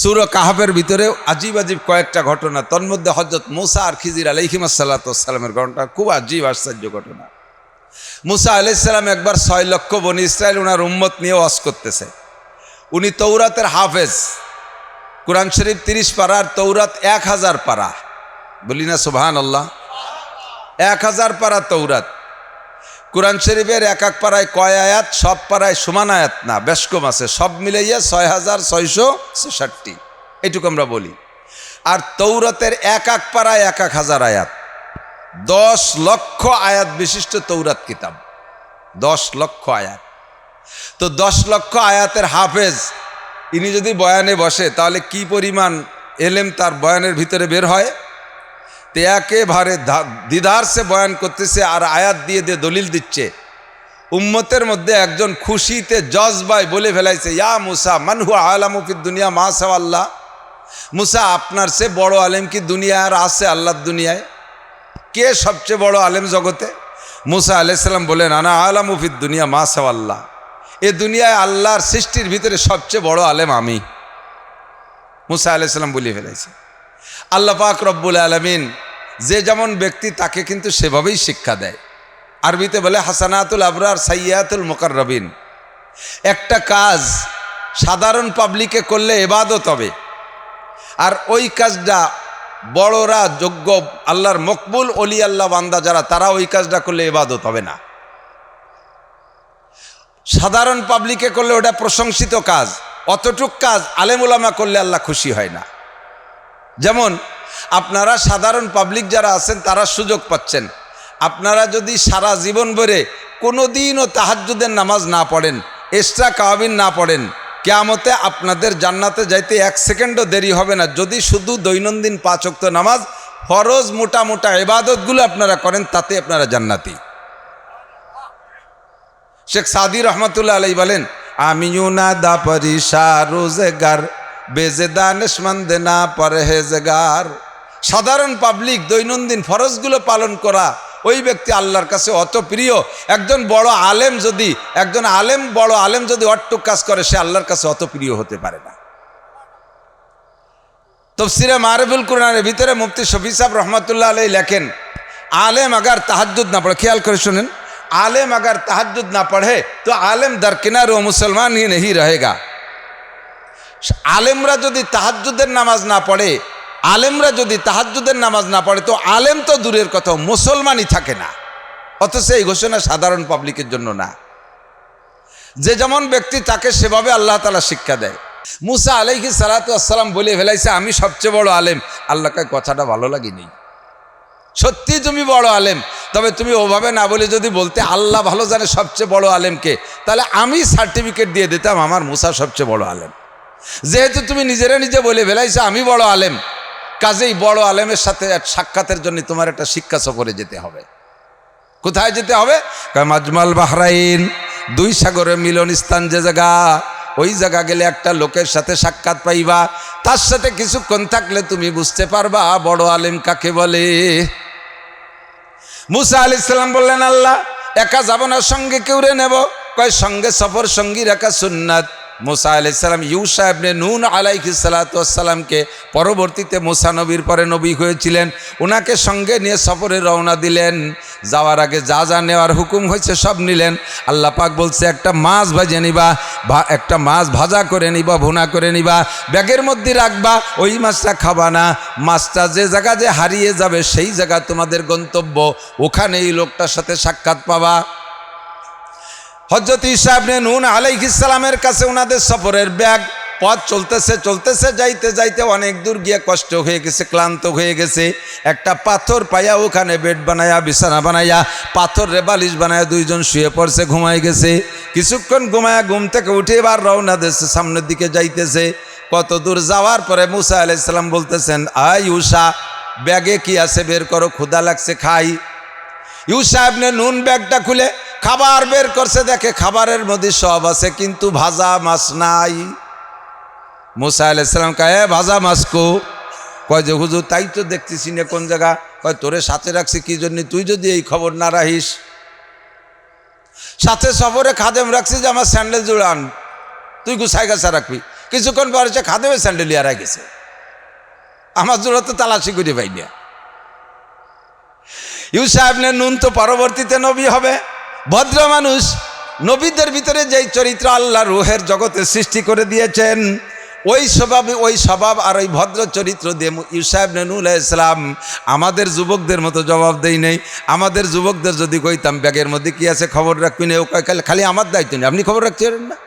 সূরা কাহাফের ভিতরে আজীব আজীব কয়েকটা ঘটনা, তন্মধ্যে হযরত মুসা আর খিজির আলাইহিসসালামের ঘটনা খুব আজীব আশ্চর্য ঘটনা। মুসা আলাইহিস সালাম একবার 6 লক্ষ বনি ইসরায়েল ওনার উম্মত নিয়ে ওয়াজ করতেছে। উনি তৌরাতের হাফেজ, কুরআন শরীফ 30 পারা আর তৌরাত 1000 পারা, বলি না সুবহানাল্লাহ। 1000 পারা তৌরাত। কুরআন শরীফের এক এক পারায় কয় আয়াত? সব পারায় সমান আয়াত না, বেশ কম আছে, সব মিলাইয়া 6666, এইটুকু আমরা বলি। আর তৌরাতের এক এক পারায় 1000 আয়াত, 10 লক্ষ আয়াত বিশিষ্ট তৌরাত কিতাব, 10 লক্ষ আয়াত। তো 10 লক্ষ আয়াতের হাফেজ ইনি যদি বয়ানে বসে তাহলে কি পরিমাণ এলেম তার বয়ানের ভিতরে বের হয়। তো একেবারে দিদার সে বয়ান করতেছে আর আয়াত দিয়ে দিয়ে দলিল দিচ্ছে। উম্মতের মধ্যে একজন খুশিতে জজবায় বলে ফেলাইছে, ইয়া মুসা মান হুয়া আলামু ফিদ দুনিয়া মা সাওয়াল্লাহ। মুসা, আপনার সে বড় আলেম কি দুনিয়ায় আর আছে আল্লাহর দুনিয়ায়? কে সবচেয়ে বড় আলেম জগতে? মুসা আলাইহিস সালাম বলেন, আনা আলামু ফিদ দুনিয়া মা সাওয়াল্লাহ। এ দুনিয়ায় আল্লাহর সৃষ্টির ভিতরে সবচেয়ে বড় আলেম আমি। মুসা আলাইহিস সালাম বলে ফেলাইছে। আল্লাহ পাক রব্বুল আলামিন যে যেমন ব্যক্তি তাকে কিন্তু সেভাবেই শিক্ষা দেয়। আরবিতে বলে হাসানাতুল আবরার সাইয়্যাতুল মুকাররাবিন। একটা কাজ সাধারণ পাবলিকে করলে ইবাদত হবে, আর ওই কাজটা বড়রা যোগ্য আল্লাহর মকবুল ওলি আল্লাহ বান্দা যারা, তারা ওই কাজটা করলে ইবাদত হবে না। সাধারণ পাবলিকে করলে ওটা প্রশংসিত কাজ, অতটুক কাজ আলেম উলামা করলে আল্লাহ খুশি হয় না। যেমন আপনারা সাধারণ পাবলিক যারা আছেন তারা সুযোগ পাচ্ছেন, আপনারা যদি সারা জীবন ভরে কোনো দিনও তাহাজ্জুদের নামাজ না পড়েন, এক্সট্রা কাওয়াবিন না পড়েন, কিয়ামতে আপনাদের জান্নাতে যাইতে 1 সেকেন্ডও দেরি হবে না যদি শুধু দৈনন্দিন 5 ওয়াক্ত নামাজ ফরজ মোটা মোটা ইবাদতগুলো আপনারা করেন, তাতে আপনারা জান্নাতি। শেখ সাদি রহমতুল্লাহ আলাইহি বলেন, আমিও না দা পরিশা রোজগার বেজে দানিশমন্দ না পরহেজগার। সাধারণ পাবলিক দৈনন্দিন ফরজগুলো পালন করা ওই ব্যক্তি আল্লাহর কাছে অত প্রিয়। একজন বড় আলেম যদি বড় আলেম যদি অট্টুক কাজ করে, সে আল্লাহর কাছে অত প্রিয় হতে পারে না। তাফসীরে মারিফুল কুরআনের ভিতরে মুফতি শফি সাহেব রহমতুল্লাহ আলাইহি লেখেন, आलेम अगर तहज्जुद ना पढ़े, ख्याल कर सुनें, आलेम अगर तहज्जुद ना पढ़े तो आलेम दरकिनार वो मुसलमान ही नहीं रहेगा। आलेमरा यदि तहज्जुदेर नामाज ना पढ़े, आलेमरा यदि तहज्जुदेर नामाज ना पढ़े तो आलेम तो दूरेर कथा मुसलमानই থাকে না। অথচ এই ঘোষণা সাধারণ পাবলিকের জন্য না। যে যেমন ব্যক্তি তাকে সেভাবে আল্লাহ তাআলা শিক্ষা দেয়। মুসা আলাইহিস সালাতু ওয়াস সালাম বলে ফেলাইছে, আমি সবচেয়ে বড় আলেম। আল্লাহকে কথাটা ভালো লাগেনি। সত্যি তুমি বড় আলেম, তবে তুমি ওভাবে না বলে যদি বলতে আল্লাহ ভালো জানে সবচেয়ে বড় আলেমকে, তাহলে আমি সার্টিফিকেট দিয়ে দিতাম আমার মুসা সবচেয়ে বড় আলেম। যেহেতু তুমি নিজেরা নিজে বলে ফেলাইছো আমি বড় আলেম, কাজেই বড় আলেমের সাথে সাক্ষাতের জন্য তোমার একটা শিক্ষা সফরে যেতে হবে। কোথায় যেতে হবে? মাজমাল বাহরাইন, দুই সাগরের মিলন স্থান যে জায়গা, ওই জায়গা গেলে একটা লোকের সাথে সাক্ষাৎ পাইবা, তার সাথে কিছুক্ষণ থাকলে তুমি বুঝতে পারবা বড় আলেম কাকে বলে। মুসা আলাইহিস সালাম বললেন, আল্লাহ একা যাব না, সঙ্গে কেউরে নেব? কয় সঙ্গে সফর সঙ্গী রাখা সুন্নাত। মুসা আলাইহিস সালাম ইউসা ইবনে নুন আলাইহিস সালাতু ওয়াস সালামকে, পরবর্তীতে মুসা নবীর পরে নবী হয়েছিলেন, ওনাকে সঙ্গে নিয়ে সফরে রওনা দিলেন। যাওয়ার আগে যা যা নেওয়ার হুকুম হয়েছে সব নিলেন। আল্লাহ পাক বলছে একটা মাছ ভাজে নিবা, একটা মাছ ভাজা করে নিবা, ভুনা করে নিবা, ব্যাগের মধ্যে রাখবা, ওই মাছটা খাবা না। মাছটা যে জায়গা যে হারিয়ে যাবে সেই জায়গা তোমাদের গন্তব্য, ওখানে এই লোকটার সাথে সাক্ষাৎ পাবা। হযরত ঈসা ইবনে নূন আলাইহিস সালামের কাছে ওনাদের সফরের ব্যাগ, পথ চলতেছে চলতেছে যাইতে যাইতে অনেক দূর গিয়ে কষ্ট হয়ে গেছে, ক্লান্ত হয়ে গেছে। একটা পাথর পাইয়া ওখানে বেড বানায়া, বিছানা বানাইয়া, পাথর রে বালিশ বানায়া দুইজন শুয়ে পড়ছে, ঘুমাই গেছে। কিছুক্ষণ ঘুমায়া ঘুম থেকে উঠে এবার রওনা দিয়েছে, সামনের দিকে যাইতেছে। কত দূর যাওয়ার পরে মুসা আলাইহিস সালাম বলতেছেন, আয় ইউসা, ব্যাগে কি আছে বের করো, ক্ষুধা লাগছে খাই। ইউসা ইবনে নুন ব্যাগটা খুলে খাবার বের করছে, দেখে খাবারের মধ্যে সব আছে কিন্তু ভাজা মাছ নাই। মুসা আলাইহিস সালাম কয়, ভাজা মাছ কো? কয় যে হুজুর তাই তো দেখতেছি না কোন জায়গা। কয় তোরে সাথে রাখছি কি জন্য, তুই যদি এই খবর না রাখিস। সাথে সফরে খাদেম রাখছি যে আমার স্যান্ডেল জোড়ান, তুই গুছাই গাছা রাখবি। কিছুক্ষণ পর সে খাদেমে স্যান্ডেল হারাই গেছে, আমার জোড়া তো তালাশি করে পাই না। ইউসা ইবনে নুন তো পরবর্তীতে নবী হবে, ভদ্র মানুষ। নবীদের ভিতরে যেই চরিত্র আল্লাহ রুহের জগতে সৃষ্টি করে দিয়েছেন, ওই স্বভাব আর ওই ভদ্র চরিত্র দিয়ে ইউসা ইবনে নূহ আলাইহিস সালাম আমাদের যুবকদের মতো জবাব দেই নেই। আমাদের যুবকদের যদি কইতাম ব্যাগের মধ্যে কি আছে খবর রাখবি না, ও কয় খালি আমার দায়িত্ব নেই, আপনি খবর রাখতে পারেন না।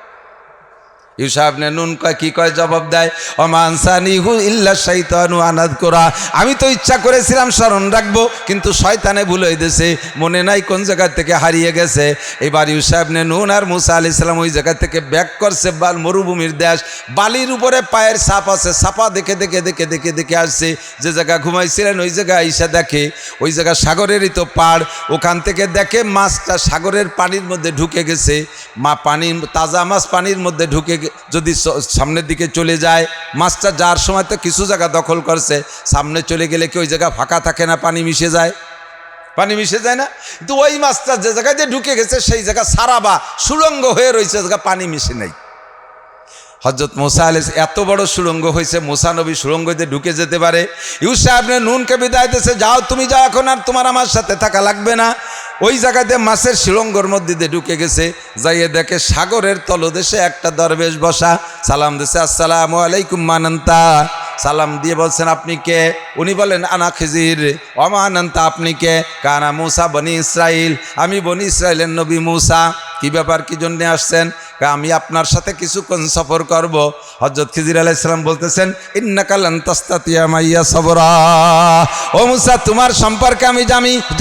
ইউসা ইবনে নুন কয় কি কয় জবাব দেয়, ওমা আনসানিহু ইল্লা শাইতানু আন আযকুরা, আমি তো ইচ্ছা করেছিলাম স্মরণ রাখবো, কিন্তু শয়তানে ভুলে দিয়েছে, মনে নাই কোন জায়গা থেকে হারিয়ে গেছে। এবার ইউসা ইবনে নুন আর মুসা আলাইহিস সালাম ওই জায়গা থেকে ব্যাক করছে, মরুভূমির দেশ, বালির উপরে পায়ের ছাপ আছে, ছাপা দেখে দেখে দেখে দেখে দেখে আসছে। যে জায়গা ঘুমাইছিলেন ওই জায়গায় আইসা দেখে ওই জায়গা সাগরেরই তো পাড়, ওখান থেকে দেখে মাছটা সাগরের পানির মধ্যে ঢুকে গেছে। পানি তাজা মাছ পানির মধ্যে ঢুকে যদি সামনের দিকে চলে যায়, মাছটা যাওয়ার সময় তো কিছু জায়গা দখল করছে, সামনে চলে গেলে কি ওই জায়গা ফাঁকা থাকে না, পানি মিশে যায়, পানি মিশে যায় না। কিন্তু ওই মাছটা যে জায়গায় যে ঢুকে গেছে সেই জায়গা সারা বা সুড়ঙ্গ হয়ে রয়েছে, জায়গা পানি মিশে নেই। হযরত মুসা আলাইহিস এত বড় সুড়ঙ্গ হয়েছে, মুসা নবী সুড়ঙ্গতে ঢুকে যেতে পারে। ইউসা ইবনে নুনকে বিদায় দিয়েছে, যাও তুমি যাও, এখন আর তোমার আমার সাথে থাকা লাগবে না। ওই জায়গাতে মাছের সুড়ঙ্গর মধ্যে দিয়ে ঢুকে গেছে, যাইয়ে দেখে সাগরের তলদেশে একটা দরবেশ বসা, সালাম দিছে, আসসালামু আলাইকুম মানান্তা, সালাম দিয়ে বলছেন আপনি কে? উনি বলেন আনা খিজির। অমানান্তা, আপনি কে? কানা মুসা বনি ইসরাইল, আমি বনি ইসরাইলের নবী মুসা। কি ব্যাপার, কি জন্য আসছেন? আমি আপনার সাথে কিছুক্ষণ সফর করব। হযরত খিজির আলাইহিস সালাম বলতেছেন, ইন্নাকা লান তাস্তাতিয়া মাইয়া সবরা, ও মুসা তোমার সম্পর্কে আমি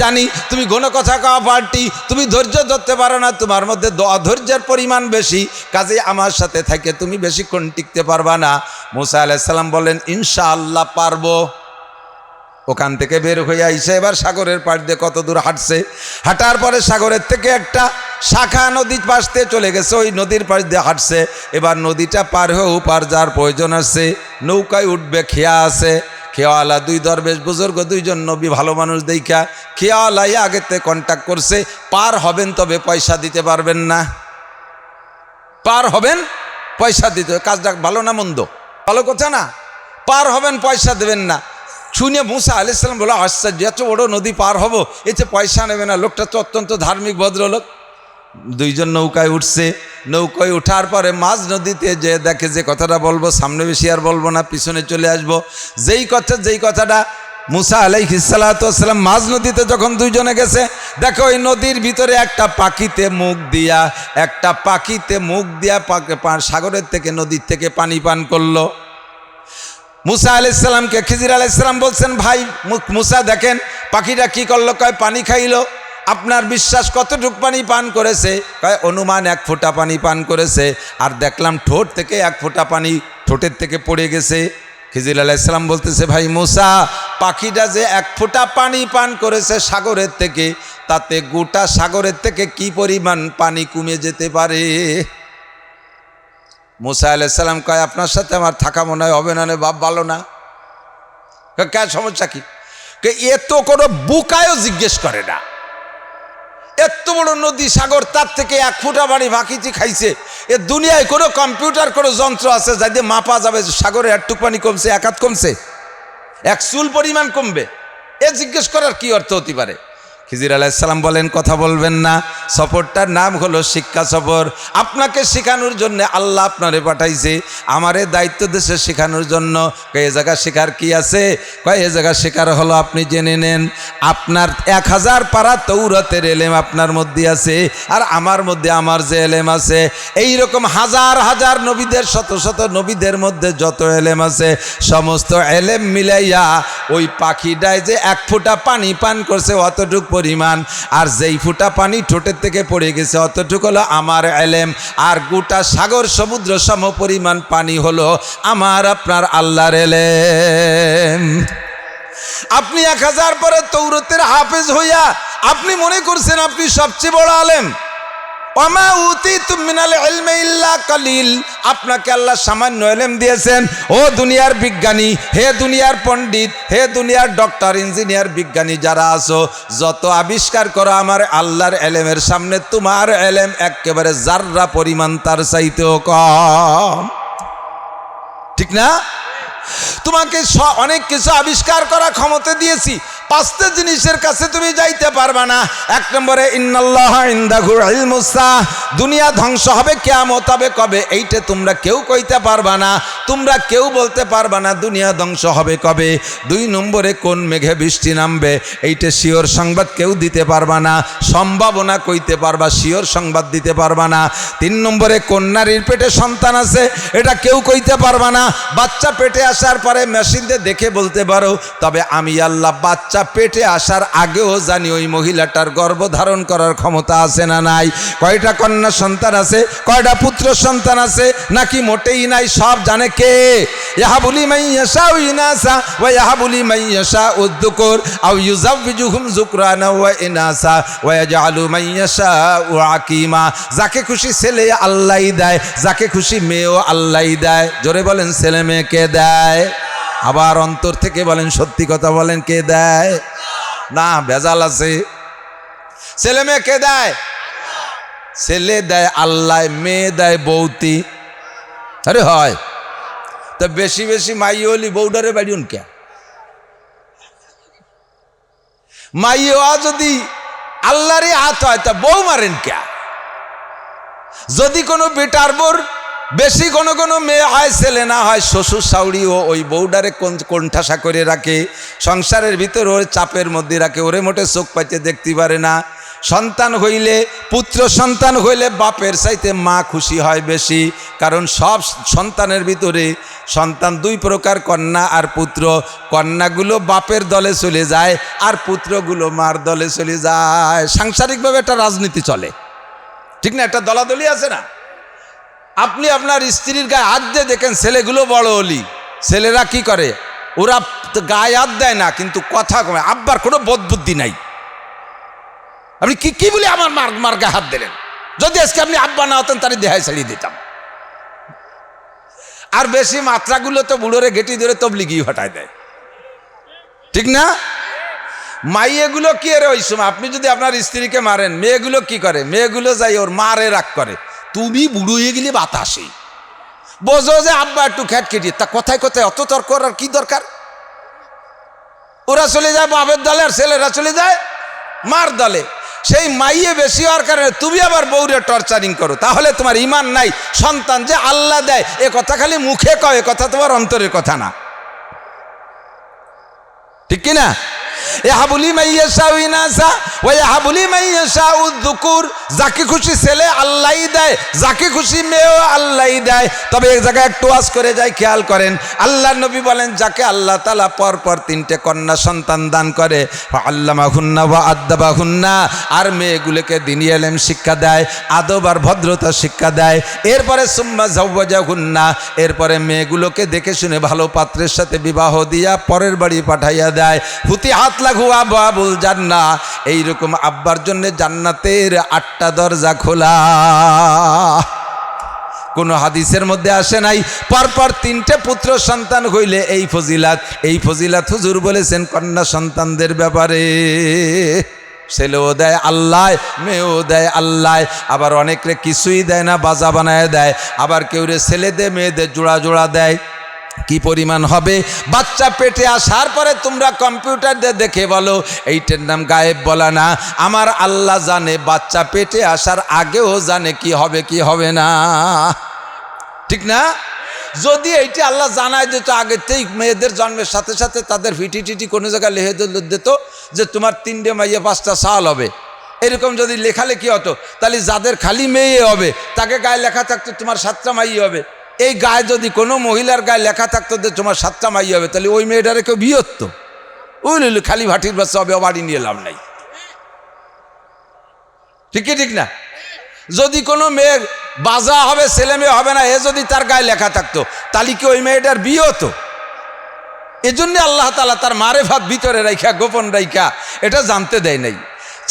জানি তুমি ঘন কথা কওয়া পার্টি, তুমি ধৈর্য ধরতে পারো না, তোমার মধ্যে অধৈর্যের পরিমাণ বেশি, কাজে আমার সাথে থেকে তুমি বেশিক্ষণ টিকতে পারবা না। মুসা আলাইহিস সালাম বললেন ইনশাআল্লাহ পারবো। ওখান থেকে বের হয়ে আইসে এবার সাগরের পাড় দিয়ে কত দূর হাঁটছে, হাঁটার পরে সাগরের থেকে একটা শাখা নদী পাশ দিয়ে চলে গেছে, ওই নদীর পাশ দিয়ে হাঁটছে। এবার নদীটা পার হয়ে ওপার যাওয়ার প্রয়োজন আছে, নৌকায় উঠবে, খেয়া আছে, খেয়াওয়ালা দুই দরবেশ বুজুর্গ, দুইজন নবী ভালো মানুষ দেখা খেয়াওয়ালাই আগেতে কন্ট্যাক্ট করছে, পার হবেন তবে পয়সা দিতে পারবেন না, পার হবেন পয়সা দিতে। কাজটা ভালো না মন্দ? ভালো কথা না, পার হবেন পয়সা দেবেন না। শুনে মুসা আলাইহিস সালাম বলে আশ্চর্য, এত বড় নদী পার হবো, এতে পয়সা নেবে না? লোকটা তো অত্যন্ত ধার্মিক ভদ্রলোক। দুইজন নৌকায় উঠছে, নৌকায় ওঠার পরে মাঝ নদীতে যে দেখে, যে কথাটা বলবো সামনে বেশি আর বলবো না, পিছনে চলে আসবো। যেই কথাটা মুসা আলাইহিস সালাতু ওয়াস সালাম মাঝ নদীতে যখন দুইজনে গেছে, দেখো ওই নদীর ভিতরে একটা পাখিতে মুখ দিয়া সাগরের থেকে নদীর থেকে পানি পান করলো। মুসা আলাইহিস সালামকে খিজির আলাইহিস সালাম বলছেন, ভাই মুসা দেখেন পাখিটা কি করলো? কয় পানি খাইলো। আপনার বিশ্বাস কতটুক পানি পান করেছে? কয় অনুমান 1 ফোঁটা পানি পান করেছে, আর দেখলাম ঠোঁট থেকে 1 ফোঁটা পানি ঠোঁটের থেকে পড়ে গেছে। খিজির আলাইহিস সালাম বলতেছে, ভাই মুসা, পাখিটা যে 1 ফোঁটা পানি পান করেছে সাগরের থেকে, তাতে গোটা সাগরের থেকে কি পরিমাণ পানি কমে যেতে পারে? মুসা আলাইহিস সালাম কয়, আপনার সাথে আমার থাকা মনে হবে না রে বাপ, ভালো না। কে সমস্যা কি? এত কোনো বুকায়ও জিজ্ঞেস করে না, এত বড় নদী সাগর, তার থেকে 1 ফোঁটা পানি বাকিটি খাইছে। এ দুনিয়ায় কোনো কম্পিউটার কোনো যন্ত্র আছে যাই দিয়ে মাপা যাবে সাগরে একটুক পানি কমছে, 1 হাত কমছে, 1 চুল পরিমাণ কমবে? এ জিজ্ঞেস করার কি অর্থ হতে পারে? খিজির আলাইহিস সালাম বলেন, কথা বলবেন না, সফরটার নাম হলো শিক্ষা সফর। আপনাকে শেখানোর জন্য আল্লাহ আপনারে পাঠাইছে, আমারে দায়িত্ব দেশে শেখানোর জন্য। এ জায়গা শেখার কি আছে? কয় এ জায়গা শেখার হলো আপনি জেনে নেন, আপনার 1000 পারা তৌরাতের এলেম আপনার মধ্যে আছে, আর আমার মধ্যে আমার যে এলেম আছে, এইরকম হাজার হাজার নবীদের, শত শত নবীদের মধ্যে যত এলেম আছে, সমস্ত এলেম মিলাইয়া ওই পাখিটায় যে 1 ফোঁটা পানি পান করছে অতটুক পরিমাণ, আর যেই ফোঁটা পানি ঠোঁটের থেকে পড়ে গেছে অতটুকু হলো আমার এলেম, আর গোটা সাগর সমুদ্র সম পরিমাণ পানি হলো আমার আপনার আল্লাহর এলেম। আপনি 1000 পরে তৌরাতের হাফেজ হইয়া আপনি মনে করছেন আপনি সবচেয়ে বড় আলেম। ওমা উতিতুম মিনাল ইলমি ইল্লা কালিল, আপনাকে আল্লাহ সামান্য এলেম দিয়েছেন। ও দুনিয়ার বিজ্ঞানী, হে দুনিয়ার পণ্ডিত, হে দুনিয়ার ডক্টর, ইঞ্জিনিয়ার, বিজ্ঞানী যারা আছো, যত আবিষ্কার করো আমার আল্লাহর এলেমের সামনে তোমার এলেম একেবারে জাররা পরিমাণ তার চাইতেও কম। ঠিক না? তোমাকে অনেক কিছু আবিষ্কার করার ক্ষমতা দিয়েছি, পাঁচটা জিনিসের কাছে তুমি যাইতে পারবা না। এক নম্বরে ইন্নাল্লাহা ইনদাহু ইলমুস সাআহ, দুনিয়া ধ্বংস হবে, কিয়ামত হবে কবে, এইটা তোমরা কেউ কইতে পারবা না, তোমরা কেউ বলতে পারবা না দুনিয়া ধ্বংস হবে কবে। দুই নম্বরে কোন মেঘে বৃষ্টি নামবে, এইটা শিওর সংবাদ কেউ দিতে পারবা না, সম্ভাবনা কইতে পারবা, শিওর সংবাদ দিতে পারবা না। তিন নম্বরে কোন নারীর পেটে সন্তান আছে, এটা কেউ কইতে পারবা না, বাচ্চা পেটে আসার পরে মেশিন দিয়ে দেখে বলতে পারো, তবে আমি আল্লাহ বাচ্চা পেটে আসার আগেও জানি ওই মহিলাটার গর্ভধারণ করার ক্ষমতা আছে না নাই, কয়টা কন্যা সন্তান আছে, কয়টা পুত্র সন্তান আছে, নাকি মোটেই নাই, সব জানে কে? ইয়াহাবুলি মাইয়াশাউ ইনাসা ওয়া ইয়াহাবুলি মাইয়াশাউ যুকুর আও ইউযাওবিজুহুম যুকরানা ওয়া ইনাসা ওয়া ইয়াজআলু মাইয়াশাউ আকীমা। যাকে খুশি ছেলে আল্লাহই দেয়, যাকে খুশি মেয়েও আল্লাহই দেয়। জোরে বলেন ছেলে মেয়ে কে দেয়? আবার অন্তর থেকে বলেন, সত্যি কথা বলেন, কে দেয়? না, ভেজাল আছে। ছেলে মেয়ে কে দেয়? ছেলে দেয় আল্লাহ, মেয়ে দেয় বৌতি। আরে হয় তো বেশি বেশি মাইয়ে হলি বৌডারে বাড়িউন কে? মাইয়ে যদি আল্লাহরই হাত হয় তা বউ মারেন কে? যদি কোনো বেটার বোর বেশি কোনো মেয়ে হয়, ছেলে না হয়, শ্বশুর শাউড়িও ওই বউডারে কোণঠাসা করে রাখে, সংসারের ভিতর ওর চাপের মধ্যে রাখে, ওরে মোটে চোখ পাইতে দেখতে পারে না। সন্তান হইলে, পুত্র সন্তান হইলে বাপের চাইতে মা খুশি হয় বেশি, কারণ সব সন্তানের ভিতরে সন্তান দুই প্রকার, কন্যা আর পুত্র। কন্যাগুলো বাপের দলে চলে যায় আর পুত্রগুলো মার দলে চলে যায়। সাংসারিকভাবে একটা রাজনীতি চলে, ঠিক না? একটা দলাদলি আছে না? আপনি আপনার স্ত্রীর গায়ে হাত দিয়ে দেখেন, ছেলেগুলো বড় হলি, ছেলেরা কি করে, ওরা গায়ে হাত দেয় না কিন্তু কথা কমে, আব্বার কোনো বোধ বুদ্ধি নাই। আপনি কি বলে আমার মার গায়ে হাত দিলেন? যদি আজকে আপনি আব্বা না হতেন তারই দেহায় ছাড়িয়ে দিতাম। আর বেশি মাত্রাগুলো তো বুড়োরে গেটি ধরে তবলিগি হটায় দেয়, ঠিক না? মাইয়েগুলো কি এর ওই সময় আপনি যদি আপনার স্ত্রীকে মারেন, মেয়েগুলো কি করে, মেয়েগুলো যাই ওর মারে রাগ করে, তুমি বুড়ো হয়ে গেলে বাতাসে বোঝো যে আব্বা একটু খ্যাটকেটি, তা কোথায় কোথায় অত তর্ক করার কি দরকার? ওরা চলে যায় বাপের দলে আর ছেলেরা চলে যায় মার দলে। সেই মাইয়ে বেশি হওয়ার কারণে তুমি আবার বউরে টর্চারিং করো, তাহলে তোমার ইমান নাই। সন্তান যে আল্লাহ দেয় এ কথা খালি মুখে কয়, এ কথা তোমার অন্তরের কথা না, ঠিক কিনা? ইয়াহাবুলি মাইয়াশাউ ইনাসা ওয়া ইয়াহাবুলি মাইয়াশাউ যুকুর, যাকে খুশি ছেলে আল্লাহই দেয়, যাকে খুশি মেয়েও আল্লাহই দেয়। তবে এক জায়গায় একটু ওয়াজ করে যাই, খেয়াল করেন। আল্লাহর নবী বলেন, যাকে আল্লাহ তাআলা পরপর তিনটে কন্যা সন্তান দান করে, ফাআল্লামাহুন্না ওয়া আদ্দাবাহুন্না, আর মেয়েগুলোকে দ্বীনি ইলম শিক্ষা দেয়, আদব আর ভদ্রতা শিক্ষা দেয়। এরপরে সুম্মা যাওয়াজাহুন্না, এরপরে মেয়েগুলোকে দেখে শুনে ভালো পাত্রের সাথে বিবাহ দিয়া পরের বাড়ি পাঠাইয়া দেয়। ফুতিহাত লাহু আবওয়াবুল জান্নাহ, এইরকম আব্বার জন্য জান্নাতের 8টা দরজা খোলা। কোন হাদিসের মধ্যে আসে নাই পরপর 3টে পুত্র সন্তান হইলে এই ফজিলাত। এই ফজিলাত হুজুর বলেছেন কন্যা সন্তানদের ব্যাপারে। ছেলেও দেয় আল্লাহ, মেয়েও দেয় আল্লাহ। আবার অনেকরে কিছুই দেয় না, বাজা বানায় দেয়। আবার কেউ রে ছেলেদের মেয়েদের জোড়া জোড়া দেয়। কি পরিমাণ হবে? বাচ্চা পেটে আসার পরে তোমরা কম্পিউটার দিয়ে দেখে বলো, এইটার নাম গায়েব বলা না। আমার আল্লাহ জানে, বাচ্চা পেটে আসার আগেও জানে কি হবে কি হবে না, ঠিক না? যদি এইটা আল্লাহ জানায় দিত আগেতেই, মেয়েদের জন্মের সাথে সাথে তাদের ফিটি টিটি কোনো জায়গায় লিখে দিত যে তোমার 3টে মাইয়া 5টা সাল হবে, এরকম যদি লেখালেখি হতো, তাহলে যাদের খালি মেয়ে হবে তাকে গায়ে লেখা থাকতো তোমার 7টা মাইয়া হবে। এই গায়ে যদি কোনো মহিলার গায়ে লেখা থাকতো যে তোমার 7টা মাইয়া হবে, তাহলে ওই মেয়েটারে কেউ বিয়ে হতো? ওই খালি ভাটির বাচ্চা হবে, বাড়ি নিয়ে লাভ নাই, ঠিক কি ঠিক না? যদি কোনো মেয়ের বাজা হবে, ছেলে মেয়ে হবে না, এ যদি তার গায়ে লেখা থাকতো, তাহলে কি ওই মেয়েটার বিয়ে হতো? এজন্য আল্লাহ তাআলা তার মারেফাত ভিতরে রাইখা, গোপন রাইখা এটা জানতে দেয় নাই।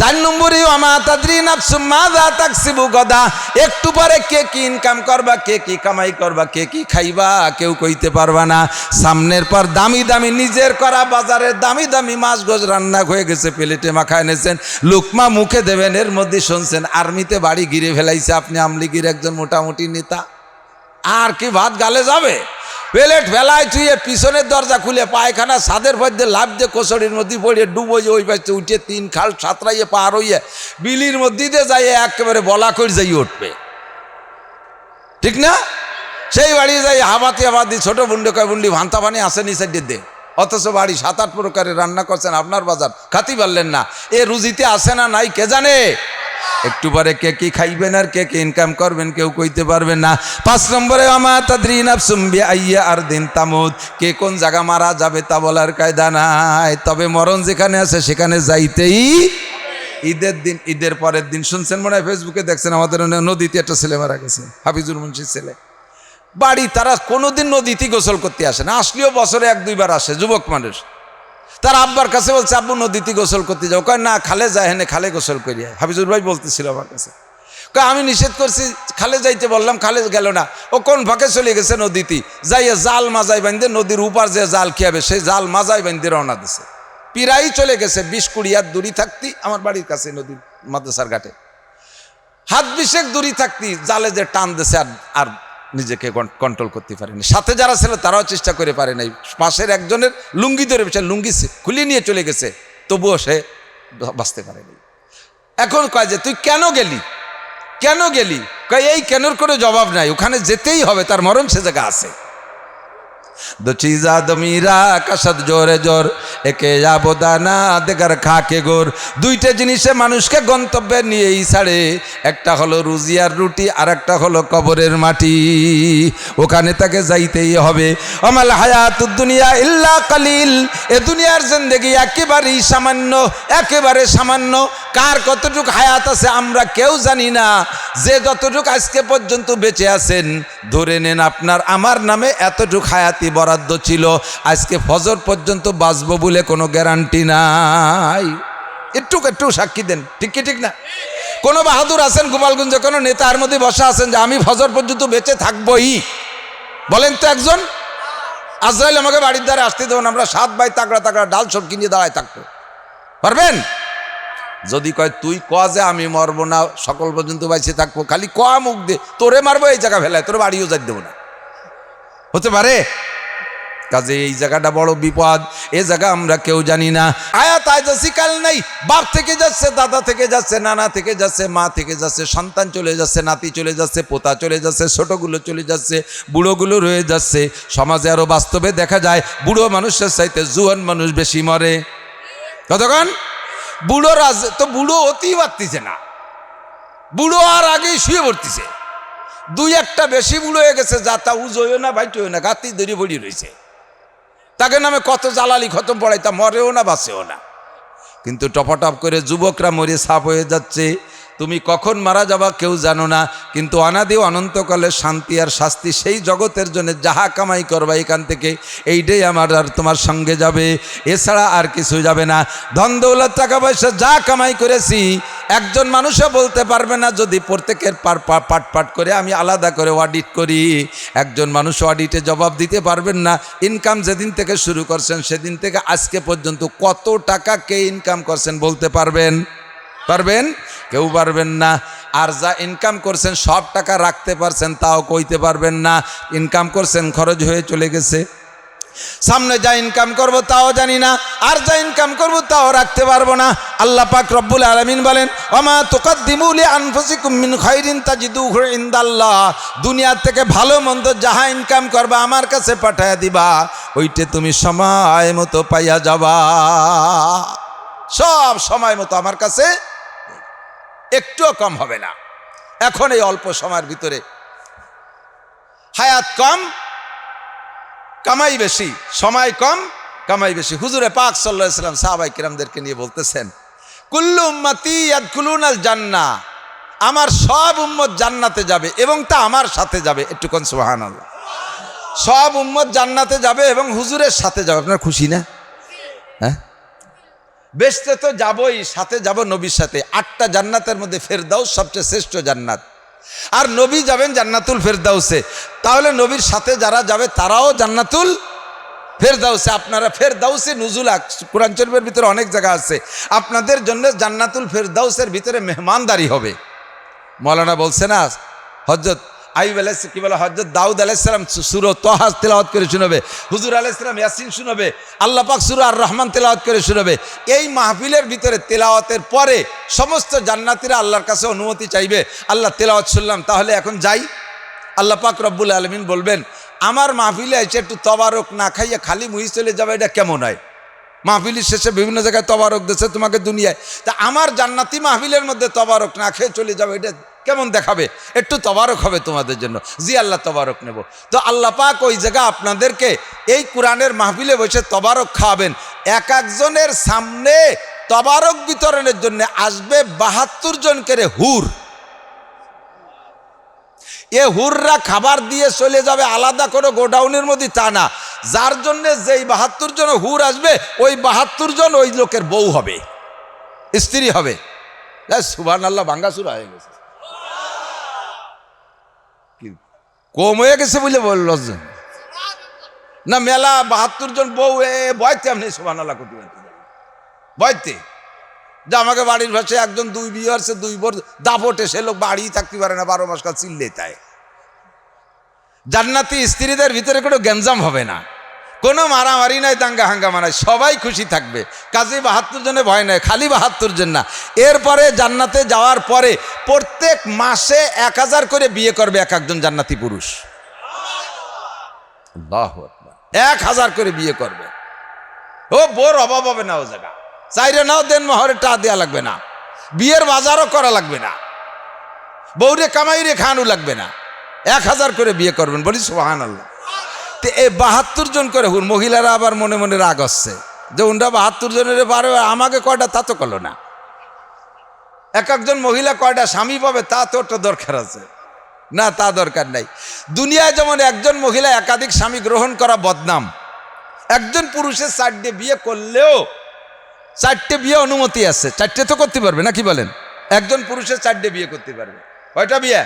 4 নম্বরে ওয়ামা তাদরি নাফসুম মাযা তাকসিবু গাদা, একটু পরে কে কি ইনকাম করবা, কে কি কামাই করবা, কে কি খাইবা কেউ কইতে পারবা না। সামনের পর দামি দামি নিজের করা বাজারের দামি দামি মাছ গোছ রান্না হয়ে গেছে, প্লেটে মাখা এনেছেন, লুকমা মুখে দেবেন, এর মধ্যে শুনছেন আর্মিতে বাড়ি ঘিরে ফেলাইছে, আপনি আমলিগির একজন মোটামুটি নেতা, আর কি ভাত গালে যাবে? প্লেট ফেলায় থুয়ে পিছনের দরজা খুলে পায়খানা ছাদের মধ্যে লাভ দিয়ে কোচড়ির মধ্যে পড়িয়ে ডুবো যে ওই পাশে উঠে 3 খাল সাঁতরাইয়ে পার হইয়ে বিলির মধ্যে দিয়ে যাই একেবারে বলা করে যাই উঠবে, ঠিক না? সেই বাড়ি যাই হাবাতি হাবাতি ছোট বুন্ডে কয় বুন্ডি ভান্তা পানি আসে নিচে দে, অথচ বাড়ি 7-8 প্রকারের রান্না করছেন আপনার বাজার খাতি পারলেন না। এ রুজিতে আসে না নাই কে জানে? একটু পরে কে কি খাইবেন আর কে কে ইনকাম করবেন কেউ কইতে পারবেন না। 5 নম্বরে আমা তাদরি নাফসুম বিআইয়ি আরদিন তামুত, কে কোন জায়গা মারা যাবে তা বলার কায়দা নাই, তবে মরণ যেখানে আছে সেখানে যাইতেই। ঈদের দিন, ঈদের পরের দিন শুনছেন মনে হয় ফেসবুকে দেখছেন, আমাদের নদীতে একটা ছেলে মারা গেছে, হাফিজুর মুন্সির ছেলে। বাড়ি তারা কোনোদিন নদীতে গোসল করতে আসে না, আসলেও বছরে 1-2 বার আসে, যুবক মানুষ। তার আব্বার কাছে বলছে আব্বু নদীতে গোসল করতে যাও, কয় না খালে যায়, হেনে খালে গোসল করিয়া। হাফিজুর ভাই বলতেছিল আমার কাছে, কয় আমি নিষেধ করছি, খালে যাইতে বললাম, খালে গেল না, ও কোন ফাঁকে চলে গেছে নদীতে, যাইয়া জাল মাজাই বাঁধে নদীর উপার যে জাল খেয়াবে সেই জাল মাজাই বাঁধে রওনা দিছে। পিরাই চলে গেছে 20-20 হাত দূরি থাকতি, আমার বাড়ির কাছে নদীর মাদ্রাসার ঘাটে, হাত 20 দূরি থাকতি জালে যে টান দিছে আর নিজেকে কন্ট্রোল করতে পারেনি। সাথে যারা ছিল তারাও চেষ্টা করে পারে নাই, পাশের একজনের লুঙ্গি ধরে বসে লুঙ্গি খুলিয়ে নিয়ে চলে গেছে, তবুও সে বাঁচতে পারেনি। এখন কয় যে তুই কেন গেলি, কেন গেলি? কয় এই কেনর করে জবাব নাই, ওখানে যেতেই হবে, তার মরণ সে জায়গা আছে। दो चीज़ा दो मीरा कसद जोरे जोर एके आबोदाना देगार खाके गोर, দুইটা জিনিসে মানুষকে গন্তব্যে নিয়েই ছাড়ে, একটা হলো রুজি আর রুটি, আর একটা হলো কবরের মাটি, ওখানে তাকে যাইতেই হবে। আমাল হায়াতুদ দুনিয়া ইল্লা কালিল, এ দুনিয়ার জিন্দেগি একেবারেই সামান্য, একেবারে সামান্য। কার কতটুক হায়াত আছে আমরা কেউ জানি না। যে যতটুক আজকে পর্যন্ত বেঁচে আছেন, ধরে নেন আপনার আমার নামে এতটুক হায়াতি বরাদ্দ ছিল, আজকে ফজর পর্যন্ত বাঁচবো বলে কোনো গ্যারান্টি নাই। একটু একটু সাক্ষী দেন, ঠিক কি ঠিক না? কোনো বাহাদুর আছেন গোপালগঞ্জে, কোনো নেতার মধ্যে বসা আছেন যে আমি ফজর পর্যন্ত বেঁচে থাকবোই? বলেন তো একজন। আজরাইল আমাকে বাড়ির দ্বারে আসতে দেবেন, আমরা 7 ভাই তাগড়া তাগড়া ডাল সব কিনে দাঁড়ায় থাকবো, পারবেন? যদি কয় তুই ক যে আমি মরবো না, সকল পর্যন্ত বাইসে থাকবো, খালি ক মুখ দে, তোরে মারবো এই জায়গা ফেলায়, তোর বাড়িও যাই দেবো না, হতে পারে? কাজে এই জায়গাটা বড় বিপদ, এ জায়গা আমরা কেউ জানি না। আয়াত আইজাসি কাল নাই, বাপ থেকে যাচ্ছে, দাদা থেকে যাচ্ছে, নানা থেকে যাচ্ছে, মা থেকে যাচ্ছে, সন্তান চলে যাচ্ছে, নাতি চলে যাচ্ছে, পোতা চলে যাচ্ছে, ছোটগুলো চলে যাচ্ছে, বুড়োগুলো রয়ে যাচ্ছে। সমাজে আরো বাস্তবে দেখা যায় বুড়ো মানুষের চাইতে জুয়ান মানুষ বেশি মরে। কতক্ষণ বুড়ো রাজ তো বুড়ো হতেই পারতিছে না, বুড়ো আর আগেই শুয়ে পড়তিছে। 2-1টা বেশি বুড়ো হয়ে গেছে, যা তা উজোয় না বাইটেও না, গাতি দড়ি পড়ি রয়েছে, তাকে নামে কত জালালি খতম পড়াই, তা মরেও না বাঁচেও না। কিন্তু টপাটপ করে যুবকরা মরে সাপ হয়ে যাচ্ছে। তুমি কখন মারা যাবা কেউ জানো না, কিন্তু অনাদি অনন্তকালের শান্তি আর শাস্তি সেই জগতের জন্য যাহা কামাই করবা এখান থেকে, এইটাই আমার আর তোমার সঙ্গে যাবে, এছাড়া আর কিছু যাবে না। ধন দৌলত টাকা পয়সা যা কামাই করেছি একজন মানুষও বলতে পারবে না, যদি প্রত্যেকের পাট পাট করে আমি আলাদা করে অডিট করি, একজন মানুষ অডিটে জবাব দিতে পারবেন না। ইনকাম যেদিন থেকে শুরু করছেন সেদিন থেকে আজকে পর্যন্ত কত টাকা কে ইনকাম করছেন বলতে পারবেন? পারবেন? কেউ পারবেন না। আর যা ইনকাম করছেন সব টাকা রাখতে পারছেন তাও কইতে পারবেন না, ইনকাম করছেন খরচ হয়ে চলে গেছে। সামনে যা ইনকাম করব তাও জানি না, আর যা ইনকাম করব তাও রাখতে পারবো না। আল্লাহ পাক রব্বুল আলামিন বলেন, ওমা তুকাদ্দিমু লিআনফুসিকুম মিন খাইরিন তাজিদুহু ইনদাল্লাহ, দুনিয়া থেকে ভালো মন্দ যাহা ইনকাম করবা আমার কাছে পাঠায়া দিবা, ওইটা তুমি সময় মতো পাইয়া যাবা, সব সময় মতো আমার কাছে, একটুও কম হবে না। এখন এই অল্প সময়ের ভিতরে হায়াত কম কামাই বেশি, সময় কম কামাই বেশি। হুজুরে পাক সাল্লাল্লাহু আলাইহি ওয়াসাল্লাম সাহাবায়ে কিরামদেরকে নিয়ে বলতেছেন, কুল্লু উম্মতি ইয়াদখুলুনাল জান্নাহ, আমার সব উম্মত জান্নাতে যাবে এবং তা আমার সাথে যাবে। একটু কোন সুবহানাল্লাহ। সব উম্মত জান্নাতে যাবে এবং হুজুরের সাথে যাবে। আপনার খুশি না? হ্যাঁ, বেশতে তো যাবই, সাথে যাব নবীর সাথে। 8টা জান্নাতের মধ্যে ফেরদাউস সবচেয়ে শ্রেষ্ঠ জান্নাত, আর নবী যাবেন জান্নাতুল ফেরদাউসে। তাহলে নবীর সাথে যারা যাবে তারাও জান্নাতুল ফেরদাউসে। আপনারা ফেরদাউসে নুজুলা, কুরআন শরীফের ভিতরে অনেক জায়গা আছে, আপনাদের জন্য জান্নাতুল ফেরদাউসের ভিতরে মেহমানদারি হবে। মৌলানা বলছে না, হযরত আইয়ুব আলাইহিস কি বলে হযরত দাউদ আলাইহিস সালাম সূরা তাহা তেলাওয়াত করে শোনাবে, হুজুর আলাইহিস সালাম ইয়াসিন শোনাবে, আল্লাহ পাক সূরা আর রহমান তেলাওয়াত করে শোনাবে। এই মাহফিলের ভিতরে তেলাওয়াতের পরে সমস্ত জান্নাতীরা আল্লাহর কাছে অনুমতি চাইবে, আল্লাহ তেলাওয়াত শুনলাম, তাহলে এখন যাই। আল্লাহ পাক রব্বুল আলামিন বলবেন, আমার মাহফিলে এসে একটু তবারক না খাইয়া খালি মুহি চলে যাবে, এটা কেমন হয়? মাহফিলের শেষে বিভিন্ন জায়গায় তবারক দিচ্ছে তোমাকে দুনিয়ায়, তা আমার জান্নাতি মাহফিলের মধ্যে তবারক না খেয়ে চলে যাবে, এটা কেমন দেখাবে? একটু তবারক হবে তোমাদের জন্য। জি আল্লাহ, তবারক নেব। তো আল্লাহ পাক ওই জায়গা আপনাদেরকে এই কোরআনের মাহফিলে বসে তবারক খাওয়াবেন। এক একজনের সামনে তবারক বিতরণের জন্য আসবে 72 জন করে হুর। এ হুররা খাবার দিয়ে চলে যাবে আলাদা করে গোডাউনের মধ্যে, তা না, যার জন্য যেই 72 জন হুর আসবে ওই 72 জন ওই লোকের বউ হবে, স্ত্রী হবে। সুবহানাল্লাহ, ভাঙ্গাচুরা হয়ে গেছে, কম হয়ে গেছে বলে বলল না, মেলা 72 জন বউ বয়তে আপনি সুবহানাল্লাহ করতে বয়তে। যে আমাকে বাড়ির ভাষায় একজন 2 বিয়ে হচ্ছে, 2 বোর দাপটে, সে লোক বাড়ি থাকতে পারে না, 12 মাস কাল চিল্লে তাই। জান্নাতি স্ত্রীদের ভিতরে কোনো গ্যাঞ্জাম হবে না, কোনো মারামারি নাই, দাঙ্গা হাঙ্গামা নাই, সবাই খুশি থাকবে। কাজে 72 জনে ভয় নাই, খালি 72 জন না। এরপরে জান্নাতে যাওয়ার পরে প্রত্যেক মাসে 1000 করে বিয়ে করবে এক একজন জান্নাতি পুরুষ। আল্লাহু আকবার, 1000 করে বিয়ে করবে। ও বোর অভাব হবে না, ও জায়গা চাইরে নাও দেন মহরে টা দেওয়া লাগবে না, বিয়ের বাজারও করা লাগবে না, বউরে কামাইরে খাওয়ানো লাগবে না, 1000 করে বিয়ে করবেন। বলি সুবহানাল্লাহ। তো এই 72 জন করে হুর, মহিলারা আবার মনে মনে রাগ আসছে যে উনরা 72 জনের পারে, আমাকে কয়টা তা তো করলো না। এক একজন মহিলা কয়টা স্বামী পাবে তা তো একটা দরকার আছে না, তা দরকার নাই। দুনিয়ায় যেমন একজন মহিলা একাধিক স্বামী গ্রহণ করা বদনাম, একজন পুরুষের 4টে বিয়ে করলেও 4টে বিয়ে অনুমতি আছে, 4টে তো করতে পারবে না, কি বলেন? একজন পুরুষের 4টে বিয়ে করতে পারবে। কয়টা বিয়ে?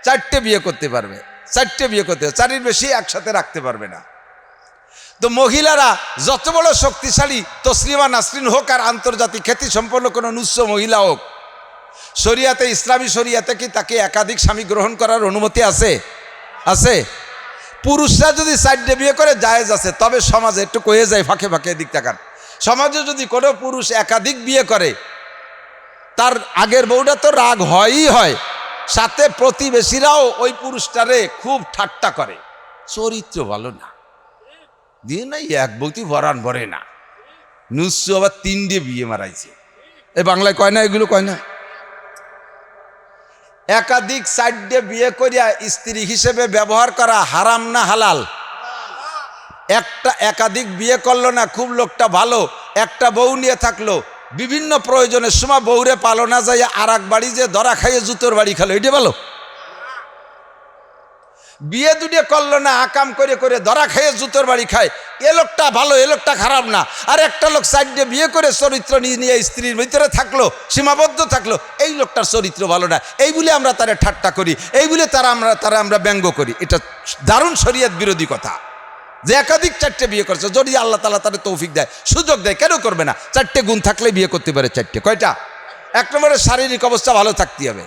4টে বিয়ে করতে পারবে, 4টে বিয়ে করতে, 4-এর বেশি একসাথে রাখতে পারবে না। তো মহিলারা যত বড় শক্তিশালী তসলিমা নাসরিন হোক আর আন্তর্জাতিক খ্যাতি সম্পন্ন কোনো নুস্য মহিলা হোক, শরিয়াতে, ইসলামী শরিয়াতে কি তাকে একাধিক স্বামী গ্রহণ করার অনুমতি আছে? আছে। পুরুষরা যদি 4টে বিয়ে করে জায়েজ আছে, তবে সমাজে একটু কয়ে যায় ফাঁকে ফাঁকে, দিক তাকান, সমাজে যদি কোনো পুরুষ একাধিক বিয়ে করে, তার আগের বউটা তো রাগ হয়ই হয়, সাথে প্রতিবেশীরাও ওই পুরুষটারে খুব ঠাট্টা করে, চরিত্র ভালো না, দিয়ে নাই এক বউতি ভরান ভরে না, নুসু আবার 3টে বিয়ে মারাইছে। এই বাংলায় কয় না, এগুলো কয় না। একাধিক 4টে বিয়ে করিয়া স্ত্রী হিসেবে ব্যবহার করা হারাম না হালাল? একাধিক বিয়ে করলো না, খুব লোকটা ভালো, একটা বউ নিয়ে থাকলো, বিভিন্ন প্রয়োজনের সময় বউরে পালো না যাইয়া আর এক বাড়ি যে ধরা খাইয়ে জুতোর বাড়ি খেলো, এটা ভালো? বিয়ে 2টে করলো না, আকাম করে করে ধরা খাইয়ে জুতোর বাড়ি খায়, এ লোকটা ভালো, এ লোকটা খারাপ না। আর একটা লোক 4টে বিয়ে করে চরিত্র নিয়ে স্ত্রীর ভিতরে থাকলো, সীমাবদ্ধ থাকলো, এই লোকটার চরিত্র ভালো না, এই বলে আমরা তারা ঠাট্টা করি, এই বলে তারা আমরা ব্যঙ্গ করি। এটা দারুণ শরীয়ত বিরোধী কথা, যে একাধিক 4টে বিয়ে করছে। যদি আল্লাহ তাআলা তাদের তৌফিক দেয়, সুযোগ দেয়, কেন করবে না? 4টে গুণ থাকলে বিয়ে করতে পারে 4টে। কয়টা? 1 নম্বরে শারীরিক অবস্থা ভালো থাকতে হবে।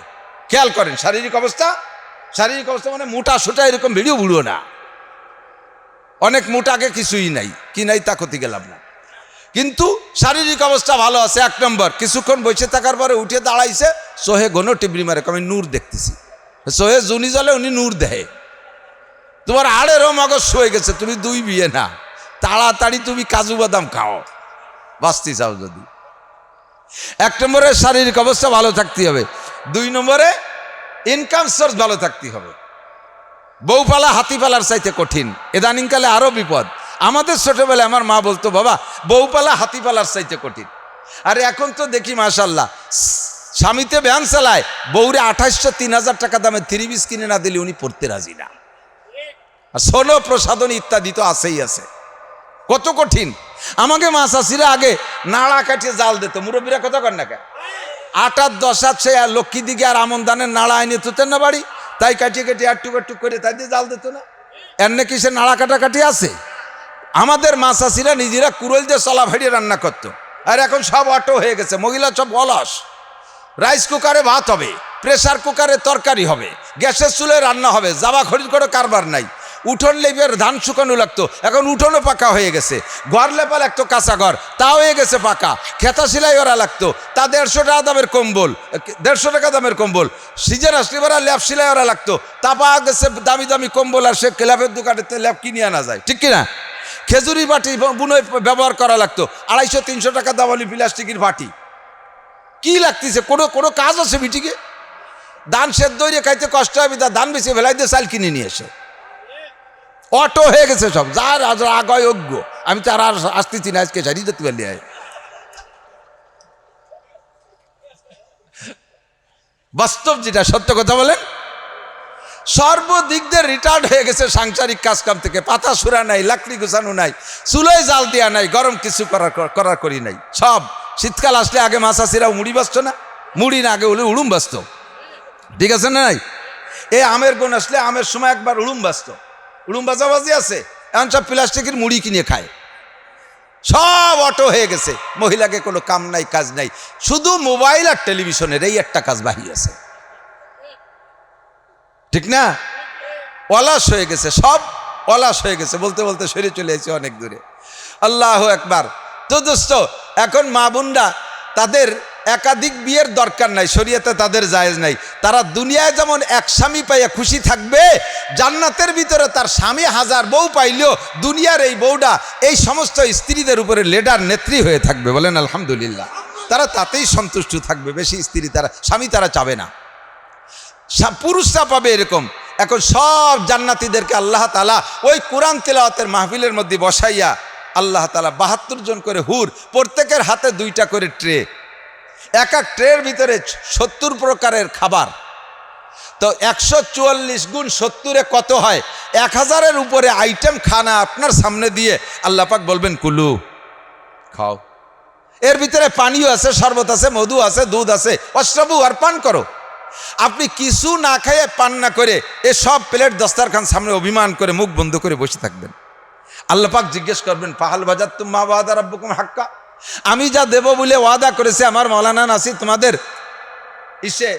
খেয়াল করেন, শারীরিক অবস্থা মানে মোটা সোটা এরকম ভিডিও বুড়ো না, অনেক মোটাকে কিছুই নাই, কি নাই তা ক্ষতি গেলাম না, কিন্তু শারীরিক অবস্থা ভালো আছে। 1 নম্বর, কিছুক্ষণ বসে থাকার পরে উঠে দাঁড়াইছে, সোহে ঘন টিবরি মারে, আমি নূর দেখতেছি, সোহে জুনি জলে উনি নূর দেয়, তোমার আড়েরও মগজ শুয়ে গেছে, তুমি 2 বিয়ে না, তাড়াতাড়ি তুমি কাজু বাদাম খাও বাঁচতে চাও যদি। 1 নম্বরে শারীরিক অবস্থা ভালো থাকতে হবে। 2 নম্বরে ইনকাম সোর্স ভালো থাকতে হবে। বউ পালা হাতি পালার চাইতে কঠিন, ইদানিংকালে আরো বিপদ। আমাদের ছোটবেলায় আমার মা বলতো, বাবা বউ পালা হাতি পালার চাইতে কঠিন। আর এখন তো দেখি মাশাআল্লাহ, স্বামীতে ভ্যান চালায়, বউরে 2800-3000 টাকা দামের 3 পিস কিনে না দিলে উনি পড়তে রাজি না। আর সোনো প্রসাধন ইত্যাদি তো আছেই আছে, কত কঠিন। আমাকে মা চাষিরা আগে নাড়া কাটিয়ে জাল দিত, মুরব্বীরা কথা কর না, 8 আর 10 আছে লক্ষ্মী দিকে আর আমন দানের নাড়া আইনে তুতেন না বাড়ি, তাই কাটিয়ে কাটিয়ে টুক করে তাই দিয়ে জাল দিত না। এর নাকি সে নাড়া কাটাকাটি আছে। আমাদের মা চাষিরা নিজেরা কুড়োল দিয়ে চলা ভাড়িয়ে রান্না করতো, আর এখন সব অটো হয়ে গেছে, মহিলা সব অলস, রাইস কুকারে ভাত হবে, প্রেসার কুকারে তরকারি হবে, গ্যাসের চুলে রান্না হবে, জামা খরিদ করে কারবার নাই। উঠোন লেপের ধান শুকানো লাগতো, এখন উঠোনও পাকা হয়ে গেছে। ঘর লেপা লাগতো কাঁচা ঘর, তাও হয়ে গেছে পাকা। খেতা সেলাই ওরা লাগতো, তা 150 টাকা দামের কম্বল, 150 টাকা দামের কম্বল। সিজন আসলে ওরা ল্যাপ সেলাই ওরা লাগতো, তা পাওয়া গেছে দামি দামি কম্বল, আর সে ল্যাপের দোকানেতে ল্যাপ কিনে আনা যায়, ঠিক কিনা? খেজুরি বাটি বুনোয় ব্যবহার করা লাগতো, 250-300 টাকা দামালি প্লাস্টিকের বাটি। কি লাগতেছে? কোনো কাজ আছে বিটিকে? ধান সেদ্ধ হয়ে খাইতে কষ্ট হবে, তা ধান বেশি ফেলাই দিয়ে চাল কিনে নিয়ে এসে অটো হয়ে গেছে সব। যার আগায় অজ্ঞ, আমি তো আর আসতেছি না, আজকে সারি যেতে পারলি। বাস্তব যেটা, সত্য কথা বলেন, সর্বদিক দিয়ে রিটায়ার্ড হয়ে গেছে সাংসারিক কাজকাম থেকে। পাতা সুরা নাই, লাকড়ি গুছানো নাই, চুলোয় জাল দেওয়া নাই, গরম কিছু করার করি নাই। সব শীতকাল আসলে আগে মাছাছিরাও মুড়ি বাঁচত না, মুড়ি না আগে হলে উড়ুম বাঁচত, ঠিক আছে না? নাই এই আমের গুণ আসলে আমের সময় একবার উড়ুম বাঁচত, উড়ুম বাজাবাজি আছে। এখন সব প্লাস্টিকের মুড়ি কিনে খায়, সব অটো হয়ে গেছে। মহিলাকে কোনো কাম নাই, কাজ নাই, শুধু মোবাইল আর টেলিভিশনের এই একটা কাজ বাহি আছে, ঠিক না? অলস হয়ে গেছে, সব অলস হয়ে গেছে। বলতে বলতে সরে চলে এসেছে অনেক দূরে। আল্লাহ একবার। তো দোস্ত, এখন মা বোনরা তাদের একাধিক বিয়ের দরকার নাই, শরীয়তে তাদের জায়েজ নাই। তারা দুনিয়ায় যেমন এক স্বামী পাইয়া খুশি থাকবে, জান্নাতের ভিতরে তার স্বামী 1000 বউ পাইলেও দুনিয়ার এই বউটা এই সমস্ত স্ত্রীদের উপরে লিডার, নেত্রী হয়ে থাকবে। বলেন আলহামদুলিল্লাহ। তারা তাতেই সন্তুষ্ট থাকবে, বেশি স্ত্রী তারা, স্বামী তারা চাবে না। পুরুষরা পাবে এরকম। এখন সব জান্নাতীদেরকে আল্লাহ তাআলা ওই কোরআন তেলাওয়াতের মাহফিলের মধ্যে বসাইয়া আল্লাহ তাআলা 72 জন করে হুর, প্রত্যেকের হাতে 2টা করে ট্রে, এক এক ট্রের ভিতরে 70 প্রকারের খাবার। তো 144 গুণ 70-এ কত হয়? 1000-এর উপরে আইটেম খানা আপনার সামনে দিয়ে আল্লাহ পাক বলবেন কুলু, খাও। এর ভিতরে পানিও আছে, শরবত আছে, মধু আছে, দুধ আছে, অশ্রবু, আর পান করো। আপনি কিছু না খাইয়ে, পান না করে এ সব প্লেট দস্তারখান সামনে অভিমান করে মুখ বন্ধ করে বসে থাকবেন। আল্লাহ পাক জিজ্ঞেস করবেন, ফাহাল বাজাতুম মা ওয়াদা রাব্বুকুম হাক্কা, আমি যা দেব বলে ওয়াদা করেছে আমার মাওলানা নাসির তোমাদের ইসে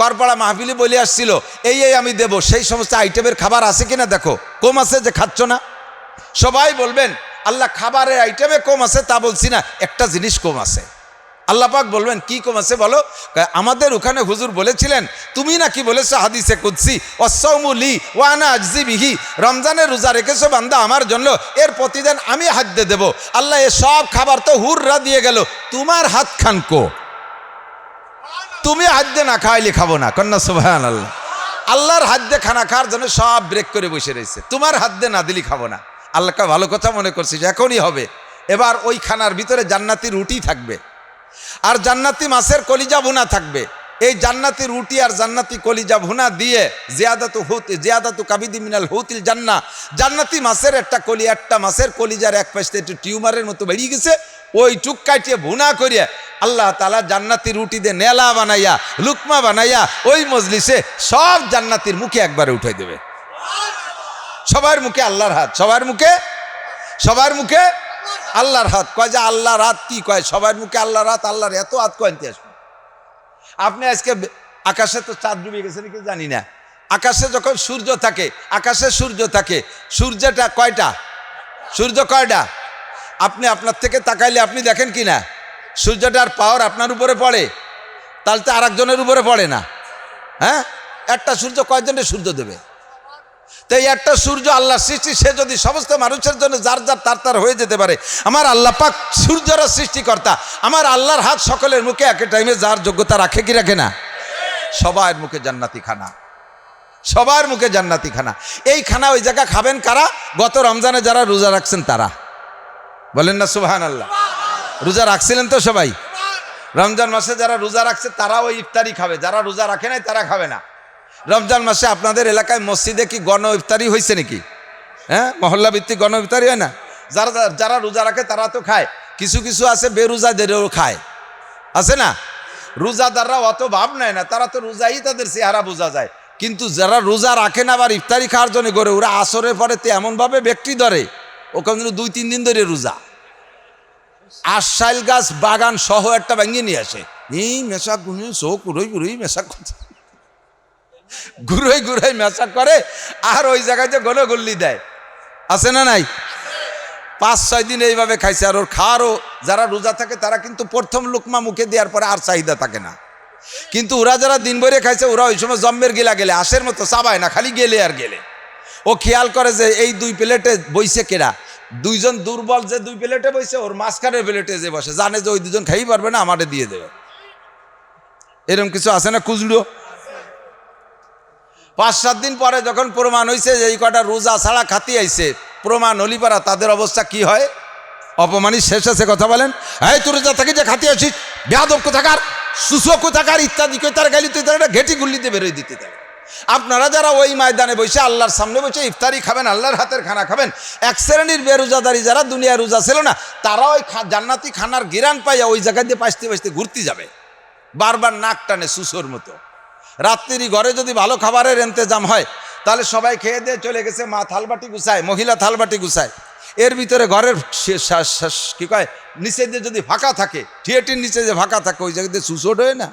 করপাড়া মাহফিলে বলে আসছিল, এই আমি দেব, সেই সমস্ত আইটেমের খাবার আছে কিনা দেখো। কম আছে যে খাচ্ছ না? সবাই বলবেন আল্লাহ খাবারের আইটেমে কম আছে তা বলছি না, একটা জিনিস কম আছে। আল্লাহ পাক বলবেন কি কম আছে বলো? আমাদের ওখানে হুজুর বলেছিলেন, তুমি নাকি বলেছো হাদিসে কুদসি, ওয়াসসাউমু লি ওয়া আনা আজজি বিহি, রমজানের রোজা রেখেছো বান্দা আমার জন্য, এর প্রতিদিন আমি হাদ্দে দেব। আল্লাহ এ সব খাবার তো হুররা দিয়ে গেল, তোমার হাত খান কো? তুমি হাদ্দে না খাইলে খাবো না, কন্যা সুবহানাল্লাহ। আল্লাহর হাদ্দে খানা খাওয়ার জন্য সব ব্রেক করে বসে রয়েছে, তোমার হাদ্দে না দিলি খাবো না। আল্লাহকে ভালো কথা মনে করছিস, এখনই হবে। এবার ওই খানার ভিতরে জান্নাতি রুটি থাকবে, আর জান্নাতি মাছের কলিজা ভুনা থাকবে। এই জান্নাতি রুটি আর জান্নাতি কলিজা ভুনা দিয়ে জিয়াদাতু কাবিদি মিনাল হুতিল জান্নাহ, জান্নাতি মাছের একটা মাছের কলিজার এক পাশে একটু টিউমারের মতো বেরিয়ে গেছে, ওই টুক কাটিয়ে ভুনা করিয়া আল্লাহ তাআলা জান্নাতি রুটি দিয়ে নেলা বানাইয়া, লুকমা বানাইয়া ওই মজলিসে সব জান্নাতির মুখে একবারে উঠাই দেবে। সবার মুখে আল্লাহর হাত, সবার মুখে আল্লাহর হাত। কয় যে আল্লাহর হাত কি কয়? সবার মুখে আল্লাহর হাত, আল্লাহর এত হাত কয়তে আসবে? আপনি আজকে আকাশে তো চাঁদ ডুবে গেছে নাকি জানি না, আকাশে যখন সূর্য থাকে, আকাশে সূর্য থাকে, সূর্যটা কয়টা? সূর্য কয়টা? আপনি আপনার থেকে তাকাইলে আপনি দেখেন কি না সূর্যটার পাওয়ার আপনার উপরে পড়ে? তাহলে তো আরেকজনের উপরে পড়ে না। হ্যাঁ, একটা সূর্য কয়জনের সূর্য দেবে? তো এই একটা সূর্য আল্লাহর সৃষ্টি, সে যদি সমস্ত মানুষের জন্য যার যার তার হয়ে যেতে পারে, আমার আল্লাহ পাক সূর্যের সৃষ্টিকর্তা, আমার আল্লাহর হাত সকলের মুখে এক টাইমে যার যোগ্যতা রাখে কি রাখে না? সবার মুখে জান্নাতি খানা, সবার মুখে জান্নাতি খানা। এই খানা ওই জায়গা খাবেন কারা? গত রমজানে যারা রোজা রাখছেন তারা। বলেন না সুবহানাল্লাহ। রোজা রাখছিলেন তো সবাই? রমজান মাসে যারা রোজা রাখছে তারা ওই ইফতারি খাবে, যারা রোজা রাখে নাই তারা খাবে না। রমজান মাসে আপনাদের এলাকায় মসজিদে কি গণ ইফতারি হয়েছে নাকি? হ্যাঁ, মহল্লা ভিত্তিক গণ ইফতারি হয় না? যারা রোজা রাখে তারা তো খায়, কিছু কিছু আছে বেরোজাদেরও খায়, আছে না? রোজাদাররা অত ভাব নেয় না, তারা তো রোজাই তাদের চেহারা বোঝা যায়। কিন্তু যারা রোজা রাখে না আবার ইফতারি খাওয়ার জন্য করে, ওরা আসরের পরে তো এমনভাবে ব্যক্তি ধরে, ওখানে 2-3 দিন ধরে রোজা। আশাইল গাছ বাগান সহ একটা ভাঙিয়ে নিয়ে আসে, এই মেশাক গুনে চোখ ঘুরোই মেশাক করছে, ঘুরোই মেশাক করে, আর ওই জায়গায় যে গলে গল্লি দেয়, আছে না নাই? 5-6 দিন এইভাবে খাইছে। আর ওর খাওয়ারও যারা রোজা থাকে তারা কিন্তু প্রথম লোকমা মুখে দেওয়ার পরে আর চাহিদা থাকে না, কিন্তু ওরা যারা দিন ভরে খাইছে ওরা ওই সময় জম্মের গিলা গেলে আশের মতো চাবায় না, খালি গেলে আর গেলে। ও খেয়াল করে যে এই 2 প্লেটে বইছে কেরা, 2 জন দুর্বল যে 2 প্লেটে বইছে, ওর মাঝখানের প্লেটে যে বসে, জানে যে ওই 2 জন খাই পারবে না, আমারে দিয়ে দেবে। এরকম কিছু আছে না খুচরো? 5-7 দিন পরে যখন প্রমাণ হয়েছে যে এই কটা রোজা ছাড়া খাতি আইছে, প্রমাণ হলিপারা, তাদের অবস্থা কি হয়? অপমানিত শেষ আছে কথা বলেন। এই তুই রোজা থেকে যে খাতি আসিস, বেয়াদব কোথাকার, সুসো কোথাকার, ইত্যাদি তার গালি তুই তার ঘেটি গুল্লিতে বেরোয় দিতে তার। আপনারা যারা ওই ময়দানে বসে আল্লাহর সামনে বসে ইফতারি খাবেন, আল্লাহর হাতের খানা খাবেন, এক শ্রেণীর বেরোজাদারি যারা দুনিয়া রোজা ছিল না, তারা ওই জান্নাতি খানার গিরান পাইয়া ওই জায়গা দিয়ে পাইতে ঘুরতে যাবে, বারবার নাক টানে সুসোর মতো। রাত্রি ঘরে যদি ভালো খাবারের ইন্তজাম হয় তাহলে সবাই খেয়ে দিয়ে চলে গেছে, মা থালবাটি গুছায়, মহিলা থালবাটি গুছায়, এর ভিতরে ঘরের কি কয় নিচে দিয়ে যদি ফাঁকা থাকে, থিয়েটির নিচে যে ফাঁকা থাকে, ওই জায়গাতে সুসোট হয় না,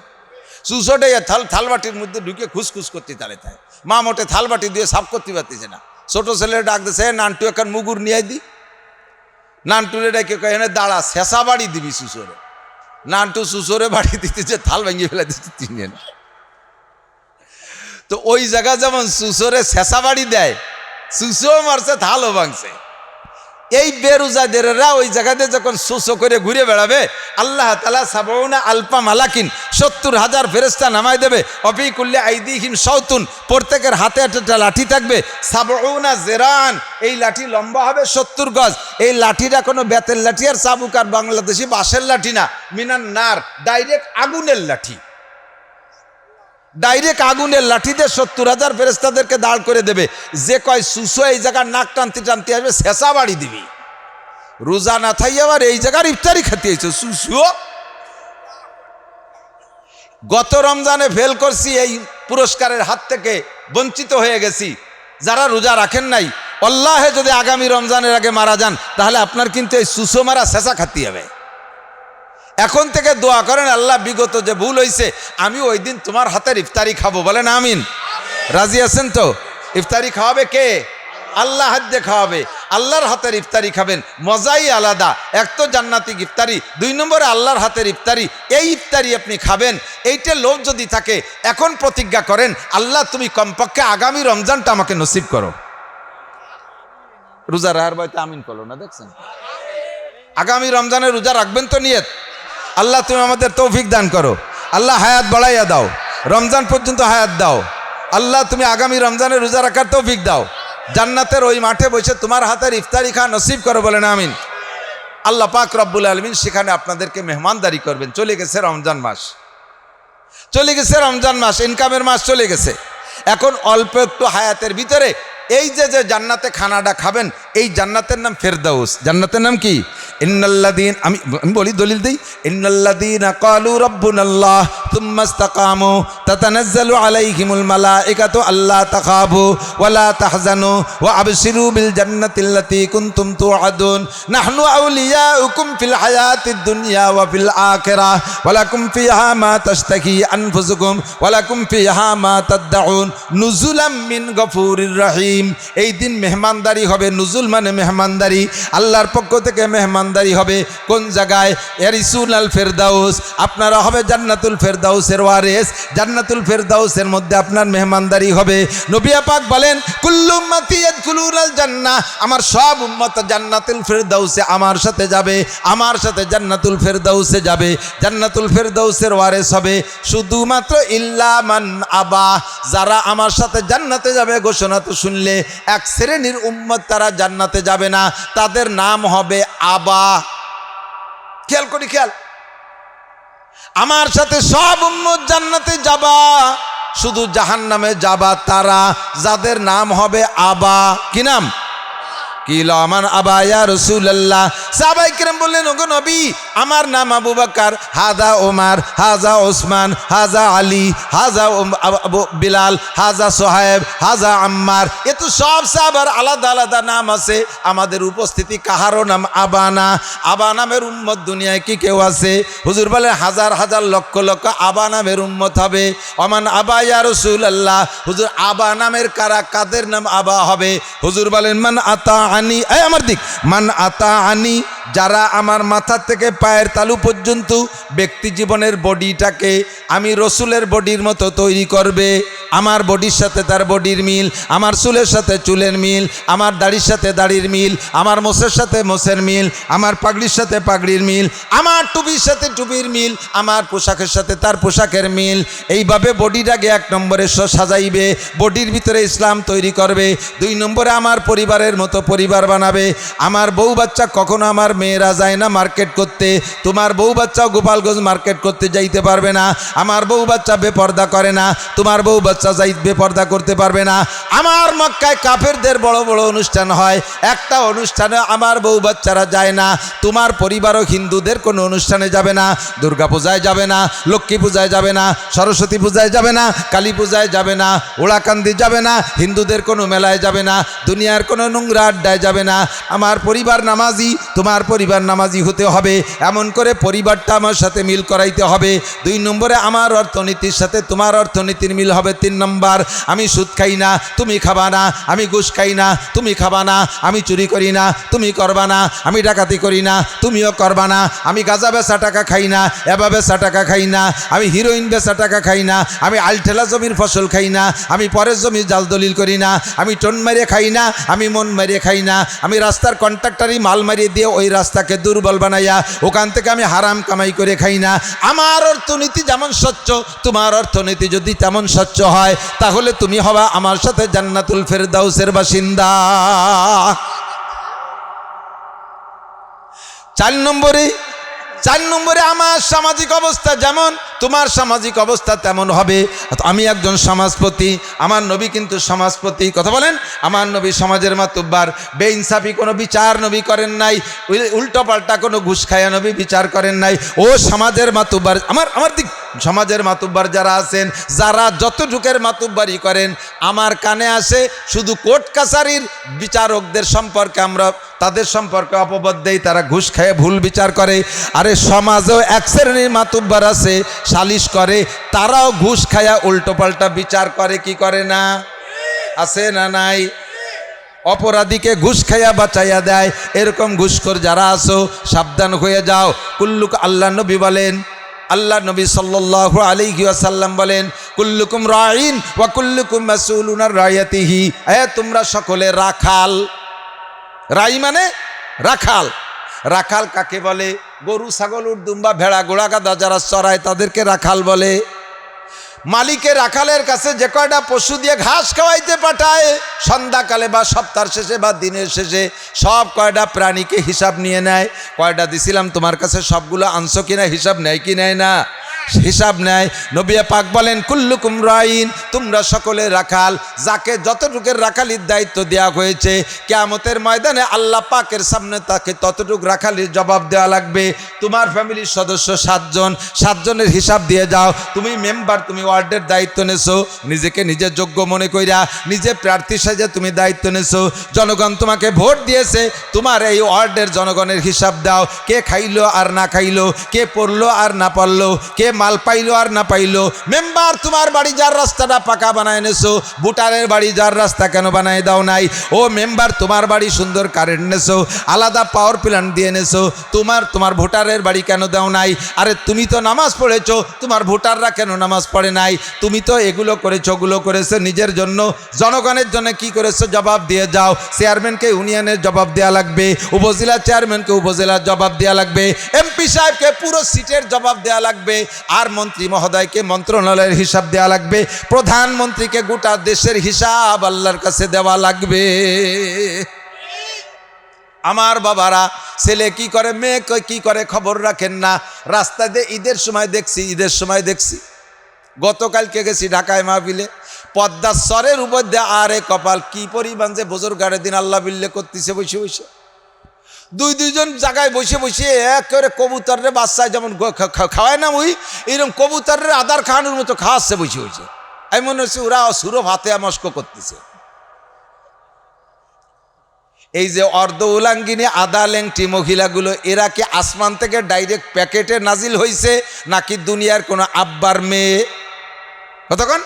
সুসোট হয়ে থালবাটির মধ্যে ঢুকে খুসখুস করতে তালে তাই, মা মোটে থালবাটি দিয়ে সাফ করতে পারতেছে না। ছোট ছেলে ডাক দিছে, নানটু এখন মুগুর নিয়ে দি, নানটুরে ডাকে কয় এনে দাঁড়া, শেষা বাড়ি দিবি সুসোরে। নানটু সুসোরে বাড়ি দিতেছে, থাল ভেঙে ফেলে দিতে তিনে না। তো ওই জায়গা যেমন সুসরে শেষা বাড়ি দেয়, সুসো মারছে, থালও ভাঙছে। এই বেরোজাদেররা ওই জায়গাতে যখন সুসো করে ঘুরে বেড়াবে, আল্লাহ তাআলা সাবউনা আলফা মালাকিন 70,000 ফেরেশতা নামায় দেবে, অফি কুল্লি আইদিহিম শাওতুন, প্রত্যেকের হাতে একটা লাঠি থাকবে, সাবউনা জিরান, এই লাঠি লম্বা হবে 70 গজ। এই লাঠিটা কোনো বেতের লাঠি আর চাবুক আর বাংলাদেশি বাঁশের লাঠি না, মিনান নার, ডাইরেক্ট আগুনের লাঠি, ডাইরেক্ট আগুনের লাঠিতে 70,000 ফেরেশতাদেরকে দাঁড় করে দেবে। যে কয় সুসো এই জায়গার নাক টানতে টানতে আসবে, শেষা বাড়ি দিবি। রোজা না থাই আবার এই জায়গার ইফতারি খেতে হয়েছে সুসো। গত রমজানে ফেল করছি, এই পুরস্কারের হাত থেকে বঞ্চিত হয়ে গেছি। যারা রোজা রাখেন নাই, আল্লাহে যদি আগামী রমজানের আগে মারা যান, তাহলে আপনার কিন্তু এই সুসো মারা শেষা খাতি হবে। এখন থেকে দোয়া করেন, আল্লাহ বিগত যে ভুল হয়েছে আমি ওই দিন তোমার হাতের ইফতারি খাবো, বলেন আমিন। রাজি আছেন তো? ইফতারি খাওয়াবে কে? আল্লাহ হাত দিয়ে খাওয়াবে, আল্লাহর হাতের ইফতারি খাবেন, মজাই আলাদা। এক তো জান্নাতিক ইফতারি, 2 নম্বরে আল্লাহর হাতের ইফতারি। এই ইফতারি আপনি খাবেন, এইটা লোভ যদি থাকে এখন প্রতিজ্ঞা করেন, আল্লাহ তুমি কমপক্ষে আগামী রমজানটা আমাকে নসিব করো। রোজা রাহার বয়তে আমিন করলো না, দেখছেন? আগামী রমজানে রোজা রাখবেন তো নিয়ত, আল্লাহ তুমি আমাদের তৌফিক দান করো, আল্লাহ হায়াত বাড়াইয়া দাও, রমজান পর্যন্ত হায়াত দাও, আল্লাহ তুমি আগামী রমজানে রোজা রাখার তৌফিক দাও, জান্নাতের ওই মাঠে বসে তোমার হাতের ইফতারি খা নসিব করো, বলেন আমিন। আল্লাহ পাক রব্বুল আলামিন সেখানে আপনাদেরকে মেহমানদারি করবেন। চলে গেছে রমজান মাস, চলে গেছে রমজান মাস, ইনকামের মাস চলে গেছে। এখন অল্প একটু হায়াতের ভিতরে এই যে জান্নাতে খানাটা খাবেন, এই জান্নাতের নাম ফেরদাউস। জান্নাতের নাম কি? ইন্নাল্লাযীন, আমি বলি দলিল দেই, ইন্নাল্লাযীনা ক্বালু রাব্বুনাল্লাহ সুম্মা ইসতাকামু তাতানাজ্জালু আলাইহিমুল মালাইকাতু আল্লা তাখাফু ওয়া লা তাহজানু ওয়া আবশিরু বিল জান্নাতিল্লাতী কুনতুম তুআদুন নাহনু আউলিয়াউকুম ফিল হায়াতিদ দুনিয়া ওয়া ফিল আখিরাহ ওয়া লাকুম ফিহা মা তাশতাহি আনফুসুকুম ওয়া লাকুম ফিহা মা তাদউন নুজুলাম মিন গফুরির রহিম। এই দিন মেহমানদারি হবে, নুজুল মানে মেহমানদারি, আল্লাহর পক্ষ থেকে মেহমানদারি হবে। কোন জায়গায়? ইয়ারিসুল আল ফেরদাউস, আপনারা হবে জান্নাতুল ফেরদাউসের ওয়ারিস, জান্নাতুল ফেরদাউসের মধ্যে আপনার মেহমানদারি হবে। নবী পাক বলেন, কুল্লু উম্মতি ইয়াদখুলুনাল জান্নাহ, আমার সব উম্মত জান্নাতুল ফেরদাউসে আমার সাথে যাবে, আমার সাথে জান্নাতুল ফেরদাউসে যাবে, জান্নাতুল ফেরদাউসের ওয়ারিস হবে। শুধুমাত্র ইল্লা মান আবা, যারা আমার সাথে জান্নাতে যাবে ঘোষণা তো শুনলে এক শ্রেণীর উম্মত তারা জান্নাতে যাবে না, তাদের নাম হবে আবা। খেয়াল করি, খেয়াল, আমার সাথে সব উম্মত জান্নাতে যাবা, শুধু জাহান্নামে যাবা তারা, যাদের নাম হবে আবা। কি নাম? কি লমান আবা ইয়া রাসূলুল্লাহ। সাহাবায়ে কেরাম বললেন, ওগো নবী, আমার নাম আবু বকর, হাজা ওমর, হাজা ওসমান, হাজা আলী, হাজা বিলাল, হাজা সোহাইব, হাজা আম্মার। এ তো সব সাহাবার আলাদা আলাদা নাম আছে, আমাদের উপস্থিতি কাহারও নাম আবা না। আবা নামের উম্মত দুনিয়ায় কি কেউ আছে? হুজুর বলে হাজার হাজার লক্ষ লক্ষ আবা নামের উম্মত হবে। ওমান আবা ইয়া রাসূলুল্লাহ। হুজুর আবা নামের কারা, কাদের নাম আবা হবে? হুজুর বলেন মান আতা আনি, এই আমার দিক, মান আতা আনি, যারা আমার মাথা থেকে পায়ের তালু পর্যন্ত ব্যক্তি জীবনের বডিটাকে আমি রসুলের বডির মতো তৈরি করবে, আমার বডির সাথে তার বডির মিল, আমার চুলের সাথে চুলের মিল, আমার দাড়ির সাথে দাড়ির মিল, আমার মোষের সাথে মোষের মিল, আমার পাগড়ির সাথে পাগড়ির মিল, আমার টুপির সাথে টুপির মিল, আমার পোশাকের সাথে তার পোশাকের মিল। এইভাবে বডিটাকে 1 নম্বরে সাজাইবে, বডির ভিতরে ইসলাম তৈরি করবে। 2 নম্বরে আমার পরিবারের মতো পরিবার বানাবে। আমার বউ বাচ্চা, কখনো আমার মেয়েরা যায় না মার্কেট করতে, তোমার বউ বাচ্চাও গোপালগঞ্জ মার্কেট করতে যাইতে পারবে না। আমার বউ বাচ্চা বেপর্দা করে না, তোমার বউ বাচ্চা যাই বেপর্দা করতে পারবে না। আমার মক্কায় কাফেরদের বড় বড় অনুষ্ঠান হয়, একটা অনুষ্ঠানে আমার বউ বাচ্চারা যায় না। তোমার পরিবারও হিন্দুদের কোনো অনুষ্ঠানে যাবে না, দুর্গা পূজায় যাবে না, লক্ষ্মী পূজায় যাবে না, সরস্বতী পূজায় যাবে না, কালী পূজায় যাবে না, ওড়াকান্দি যাবে না, হিন্দুদের কোনো মেলায় যাবে না, দুনিয়ার কোনো নোংরা আড্ডায় যাবে না। আমার পরিবার নামাজি, তোমার পরিবার নামাজি হতে হবে, এমন করে পরিবারটা আমার সাথে মিল করাইতে হবে। 2 নম্বরে আমার অর্থনীতির সাথে তোমার অর্থনীতির মিল হবে। 3 নম্বর, আমি সুদ খাই না, তুমি খাবা না, আমি ঘুষ খাই না, তুমি খাবা না, আমি চুরি করি না, তুমি করবা না, আমি ডাকাতি করি না, তুমিও করবা না, আমি গাঁজা বেচা টাকা খাই না, এবা বেচা টাকা খাই না, আমি হিরোইন বেচা টাকা খাই না, আমি আলঠেলা জমির ফসল খাই না, আমি পরের জমি জাল দলিল করি না, আমি টন মারিয়ে খাই না, আমি মন মারিয়ে খাই না, আমি রাস্তার কন্ট্রাক্টারই মাল মারিয়ে দিয়ে ওই রাস্তাকে দুর্বল বানাইয়া ওখান থেকে আমি হারাম কামাই করে খাই না। আমার অর্থনীতি যেমন স্বচ্ছ, তোমার অর্থনীতি যদি তেমন স্বচ্ছ হয়, তাহলে তুমি হবা আমার সাথে জান্নাতুল ফেরদাউসের বাসিন্দা। 4 নম্বরে আমার সামাজিক অবস্থা যেমন তোমার সামাজিক অবস্থা তেমন হবে। আমি একজন সমাজপতি, আমার নবী কিন্তু সমাজপতি। কথা বলেন, আমার নবী সমাজের মাতুব্বার। বেইনসাফি কোনো বিচার নবী করেন নাই, উল্টো পাল্টা কোনো ঘুষ খায়া নবী বিচার করেন নাই। ও সমাজের মাতুব্বার, আমার দিক, সমাজের মাতুব্বার যারা আছেন, যারা যতটুকের মাতুব্বারি করেন, আমার কানে আসে শুধু কোর্ট কাছারির বিচারকদের সম্পর্কে আমরা তাদের সম্পর্কে অপবাদ দেই, তারা ঘুষ খায় ভুল বিচার করে। আরে সমাজেও এক শ্রেণীর মাতুব্বার আছে, সালিশ করে, তারাও ঘুষ খায়া উল্টো পাল্টা বিচার করে, কি করে না? আছে না নাই? অপরাধীকে ঘুষ খাইয়া বাঁচাইয়া দেয়। এরকম ঘুষখোর যারা আছো, সাবধান হয়ে যাও। কুল্লুক, আল্লাহ নবী বলেন, আল্লাহ নবী সাল্লাল্লাহু আলাইহি ওয়াসাল্লাম বলেন, কুল্লুকুম রাঈন ওয়া কুল্লুকুম মাসউলুন আন রাইয়াতিহি। তোমরা সকলে রাখাল। রাই মানে রাখাল। রাখাল কাকে বলে? গরু, ছাগল, উট, দুম্বা, ভেড়া, ঘোড়া, গাধা যারা চড়ায় তাদেরকে রাখাল বলে। মালিকের রাখালের কাছে যে কয়টা পশু দিয়ে ঘাস খাওয়াইতে পাঠায়, সন্ধ্যাকালে বা সপ্তাহের শেষে বা দিনের শেষে সব কয়টা প্রাণীকে হিসাব নিয়ে নেয়। কয়টা দিছিলাম তোমার কাছে, সবগুলো আনছো কিনা হিসাব নেয় কি নেয় না? হিসাব নেয়। নবী পাক বলেন, কুল্লুকুম রাঈন, তোমরা সকলে রাখাল। যাকে যতটুকের রাখালির দায়িত্ব দেওয়া হয়েছে, কিয়ামতের ময়দানে আল্লাহ পাকের সামনে তাকে ততটুক রাখালির জবাব দেওয়া লাগবে। তোমার ফ্যামিলির সদস্য 7 জন, 7 জনের হিসাব দিয়ে যাও। তুমি মেম্বার, তুমি ওয়ার্ডের দায়িত্ব নেছো, নিজেকে নিজে যোগ্য মনে কইরা নিজে প্রার্থী সাজে তুমি দায়িত্ব নেছো। জনগণ তোমাকে ভোট দিয়েছে, তোমার এই ওয়ার্ডের জনগণের হিসাব দাও। কে খাইলো আর না খাইলো, কে পড়লো আর না পড়লো, কে মাল পাইলো আর না পাইলো। মেম্বার, তোমার বাড়ি যার রাস্তাটা পাকা বানায় নেছো, ভোটারের বাড়ি যার রাস্তা কেন বানায় দাও নাই? ও মেম্বার, তোমার বাড়ি সুন্দর কারেন্ট নেছো, আলাদা পাওয়ার প্ল্যান্ট দিয়ে নেছো, তোমার ভোটারের বাড়ি কেন দাও নাই? আরে তুমি তো নামাজ পড়েছো, তোমার ভোটাররা কেন নামাজ পড়ে নাই? তুমি তো এগুলো করেছো, ওগুলো করেছো নিজের জন্য, জনগণের জন্য কি করেছো জবাব দিয়ে যাও। চেয়ারম্যানকে ইউনিয়নের জবাব দেওয়া লাগবে, উপজেলা চেয়ারম্যানকে উপজেলার জবাব দেওয়া লাগবে, এমপি সাহেবকে পুরো সিটের জবাব দেওয়া লাগবে, আর মন্ত্রী মহোদয়কে মন্ত্রণালয়ের হিসাব দেওয়া লাগবে, প্রধানমন্ত্রীকে গোটা দেশের হিসাব আল্লাহর কাছে দেওয়া লাগবে। আমার বাবারা, ছেলে কি করে, মেয়ে কি করে খবর রাখেন না। রাস্তাতে ঈদের সময় দেখছি, গতকালকে গেছি ঢাকায় মাহফিলে, পদ্মার স্বরের উপর দিয়ে আরে কপাল কি পরিমাণ যে বুজুর্গারের দিন আল্লাহ বিল্লে করতেছে বসে বসে, দুইজন জায়গায় বসে বসে একেবারে কবুতরের বাচ্চায় যেমন খাওয়ায় না ওই এরকম কবুতরের আদার খাওয়ানোর মতো খাওয়াচ্ছে বসে বসে। আমি মনে হচ্ছে ওরা সুরো ভাতে মস্ক করতেছে। এই যে অর্ধ উলাঙ্গিনী আদা লেংটি মহিলাগুলো, এরা কি আসমান থেকে ডাইরেক্ট প্যাকেটে নাজিল হয়েছে নাকি দুনিয়ার কোনো আব্বার মেয়ে? কতক্ষণ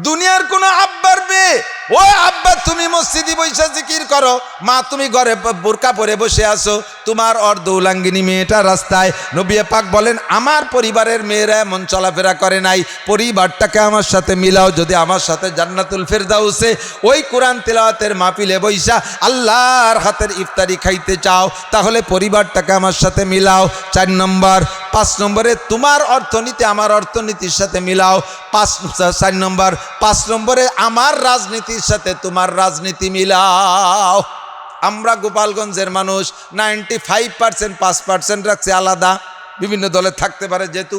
দুনিয়ার কোনো আব্বার মেয়ে? ও আব্বা তুমি মসজিদে বসে জিকির করো, মা তুমি ঘরে বোরকা পরে বসে আছো, তোমার অর্ধ উলাঙ্গিনী মেয়েটা রাস্তায়। নবী পাক বলেন আমার পরিবারের মেয়েরা এমন চলাফেরা করে নাই, পরিবারটাকে আমার সাথে মিলাও। যদি আমার সাথে জান্নাতুল ফেরদাউসে ওই কোরআন তেলাওয়াতের মাহফিলে বইসা আল্লাহর হাতের ইফতারি খাইতে চাও তাহলে পরিবারটাকে আমার সাথে মিলাও। 4 নম্বর। 5 নম্বরে তোমার অর্থনীতি আমার অর্থনীতির সাথে মিলাও। 4 নম্বর। 5 নম্বরে আমার রাজনীতির সাথে তোমার রাজনীতি মিলাও। আমরা গোপালগঞ্জের মানুষ 95% 5% রাখছে আলাদা, বিভিন্ন দলে থাকতে পারে, যেহেতু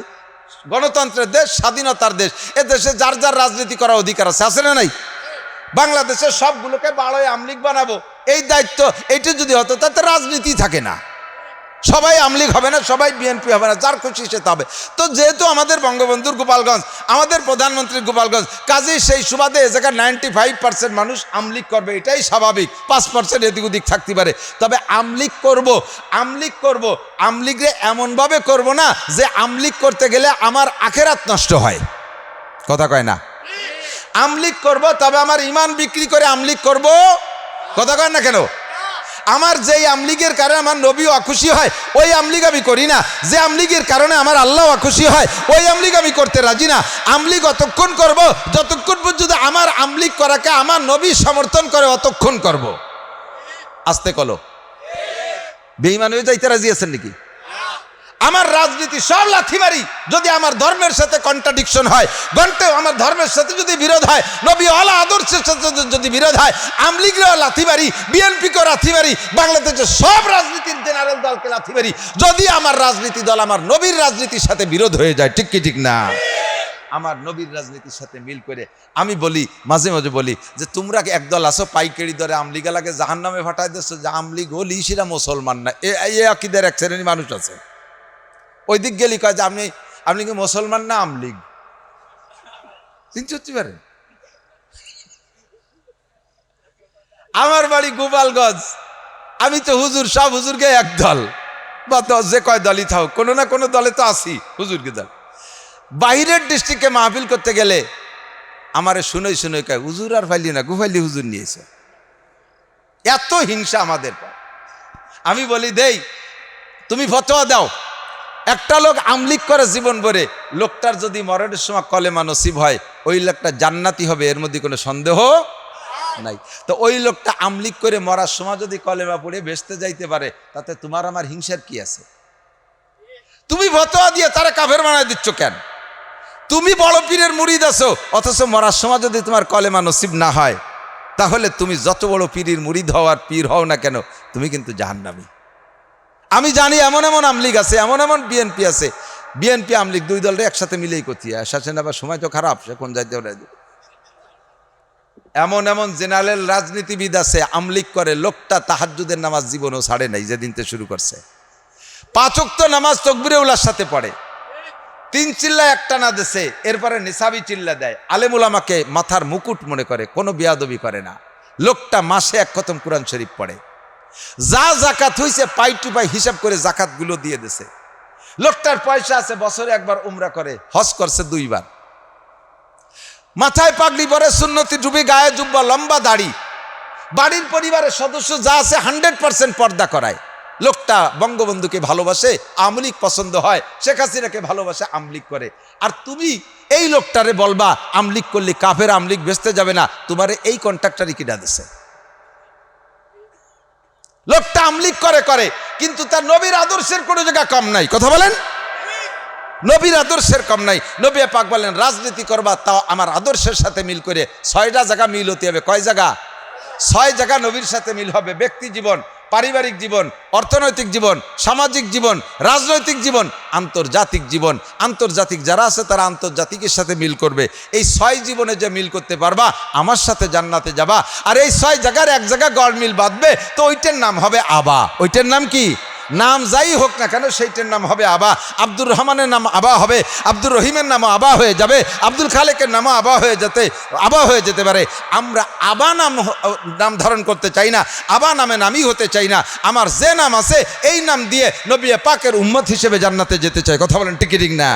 গণতন্ত্রের দেশ, স্বাধীনতার দেশ, এ দেশে যার যার রাজনীতি করার অধিকার আছে, আছে না নাই? বাংলাদেশের সবগুলোকে বাড়ায় আমলিগ বানাবো, এই দায়িত্ব এইটা যদি হতো তাতে রাজনীতি থাকে না, সবাই আমলিগ হবে না, সবাই বিএনপি হবে না, যার খুশি সেটা হবে। তো যেহেতু আমাদের বঙ্গবন্ধুর গোপালগঞ্জ, আমাদের প্রধানমন্ত্রীর গোপালগঞ্জ, কাজেই সেই সুবাদে এ জায়গায় 95% মানুষ আমলিগ করবে, এটাই স্বাভাবিক। 5% এদিক ওদিক থাকতে পারে, তবে আমলিগ করব। আমলিগে এমনভাবে করব না যে আমলিগ করতে গেলে আমার আখেরাত নষ্ট হয়, কথা কয় না। আমলিগ করব, তবে আমার ইমান বিক্রি করে আমলিগ করব, কথা কয় না কেন? আমার যেই আমলিগের কারণে আমার নবী অখুশি হয় ওই আমলিগ আমি করি না, যে আমলিগের কারণে আমার আল্লাহ অখুশি হয় ওই আমলিগ আমি করতে রাজি না। আমলিগ অতক্ষণ করব যতক্ষণ পর্যন্ত আমার আমলিগ করাকে আমার নবী সমর্থন করে, অতক্ষণ করব। আস্তে কলো, বেঈমান হয়ে যাইতে রাজি আছেন নাকি? আমার রাজনীতি সব লাথি মারি যদি আমার ধর্মের সাথে কন্ট্রাডিকশন হয়, আমার ধর্মের সাথে যদি বিরোধ হয়, নবী ওয়ালা আদর্শের সাথে যদি বিরোধ হয়, আমলিগেও লাথি মারি, বিএনপিকেও লাথি মারি, বাংলাদেশের সব রাজনীতির জেনারেল দলকে লাথি মারি, যদি আমার রাজনীতি দল আমার নবীর রাজনীতির সাথে বিরোধ হয়ে যায়। ঠিক কি ঠিক না? আমার নবীর রাজনীতির সাথে মিল করে আমি বলি, মাঝে মাঝে বলি যে তোমরা একদল আসো পাইকারি দরে আমলিগালাকে জাহান্নামে ফাটাই দিচ্ছ, যে আমলিগ হলি সেটা মুসলমান না, এই আকিদের এক শ্রেণীর মানুষ আছে। ওই দিক গেলি কয় যে আপনি কি মুসলমান না আমলিগ? চিন্তা হতে পারে। আমার বাড়ি গোপালগঞ্জ, আমি তো হুজুর, সব হুজুরকে এক দল বা যে কয় দলই থাক, কোনো না কোনো দলে তো আছি হুজুরকে দল। বাইরের ডিস্ট্রিক্টে মাহফিল করতে গেলে আমারে শুনেই কয় হুজুর আর ফাইলি না, গুফাইলি হুজুর নিয়েছে। এত হিংসা আমাদের। আমি বলি দেই, তুমি ফতোয়া দাও, একটা লোক আমলিগ করে জীবন ভরে, লোকটার যদি মরণের সময় কলেমা নসিব হয় ওই লোকটা জান্নাতি হবে, এর মধ্যে কোনো সন্দেহ নাই। তো ওই লোকটা আমলিগ করে মরার সময় যদি কলেমা পড়ে বেসতে যাইতে পারে, তাতে তোমার আমার হিংসার কি আছে? তুমি ফতোয়া দিয়ে তারা কাফের বানায় দিচ্ছ কেন? তুমি বড় পীরের মুরিদ আছো, অথচ মরার সময় যদি তোমার কলেমা নসিব না হয়, তাহলে তুমি যত বড় পীরের মুরিদ হও আর পীর হও না কেন, তুমি কিন্তু জাহান্নামী। আমি জানি এমন এমন আমলিগ আছে, এমন এমন বিএনপি আছে, বিএনপি আমলিগ দুই দলটা একসাথে মিলেই করতে আসেন, আবার সময় তো খারাপ, সে কোন যাইতে এমন এমন জেনারেল রাজনীতিবিদ আছে আমলিগ করে, লোকটা তাহাজ্জুদের নামাজ জীবনও ছাড়ে নাই, যেদিন থেকে শুরু করছে 5 ওয়াক্ত নামাজ তাকবীরে উলার সাথে পড়ে, 3 চিল্লা একটা না দেশে, এরপরে নিসাবি চিল্লা দেয়, আলেম উলামাকে মাথার মুকুট মনে করে, কোনো বিয়াদবি করে না। লোকটা মাসে 1 খতম কোরআন শরীফ পড়ে, যা জাকাত হইছে পাই টু পাই হিসাব করে জাকাতগুলো দিয়ে দিছে। লোকটার পয়সা আছে, বছরে একবার উমরা করে, হজ করছে 2 বার, মাথায় পাগড়ি পরে, সুন্নতি টুপি, গায়ে জুব্বা, লম্বা দাড়ি, বাড়ির পরিবারের সদস্য যা আছে 100% পর্দা করায়। লোকটা বঙ্গবন্ধুকে ভালোবাসে, আমলিগ পছন্দ হয়, শেখ হাসিনাকে ভালোবাসে, আমলিগ করে। আর তুমি এই লোকটারে বলবা আমলিগ করলে কাফের, আমলিগ বেচতে যাবে না, তোমার এই কন্ট্রাক্টরই কিনা দিছে। লোকটা আমলিগ করে কিন্তু তার নবীর আদর্শের কোনো জায়গা কম নাই, কথা বলেন, নবীর আদর্শের কম নাই। নবী পাক বলেন রাজনীতি করবা তাও আমার আদর্শের সাথে মিল করে। 6টা জায়গা মিল হতে হবে। কয় জায়গা? 6 জায়গা নবীর সাথে মিল হবে। ব্যক্তি জীবন, পারিবারিক জীবন, অর্থনৈতিক জীবন, সামাজিক জীবন, রাজনৈতিক জীবন, আন্তর্জাতিক জীবন। আন্তর্জাতিক যারা আছে তারা আন্তর্জাতিকের সাথে মিল করবে। এই 6 জীবনে যে মিল করতে পারবা আমার সাথে জান্নাতে যাবা। আর এই 6 জায়গার এক জায়গা গড় মিল বাঁধবে, তো ওইটার নাম হবে আবা। ওইটার নাম কি? নাম যাই হোক না কেন সেইটার নাম হবে আবা। আব্দুর রহমানের নাম আবা হবে, আব্দুর রহিমের নামও আবা হয়ে যাবে, আব্দুল খালেকের নামও আবা হয়ে যেতে পারে। আমরা আবা নাম ধারণ করতে চাই না, আবা নামে নামই হতে চাই না। আমার যে নাম আছে এই নাম দিয়ে নবী পাকের উম্মত হিসেবে জান্নাতে যেতে চাই। কথা বলেন ঠিক ঠিক না?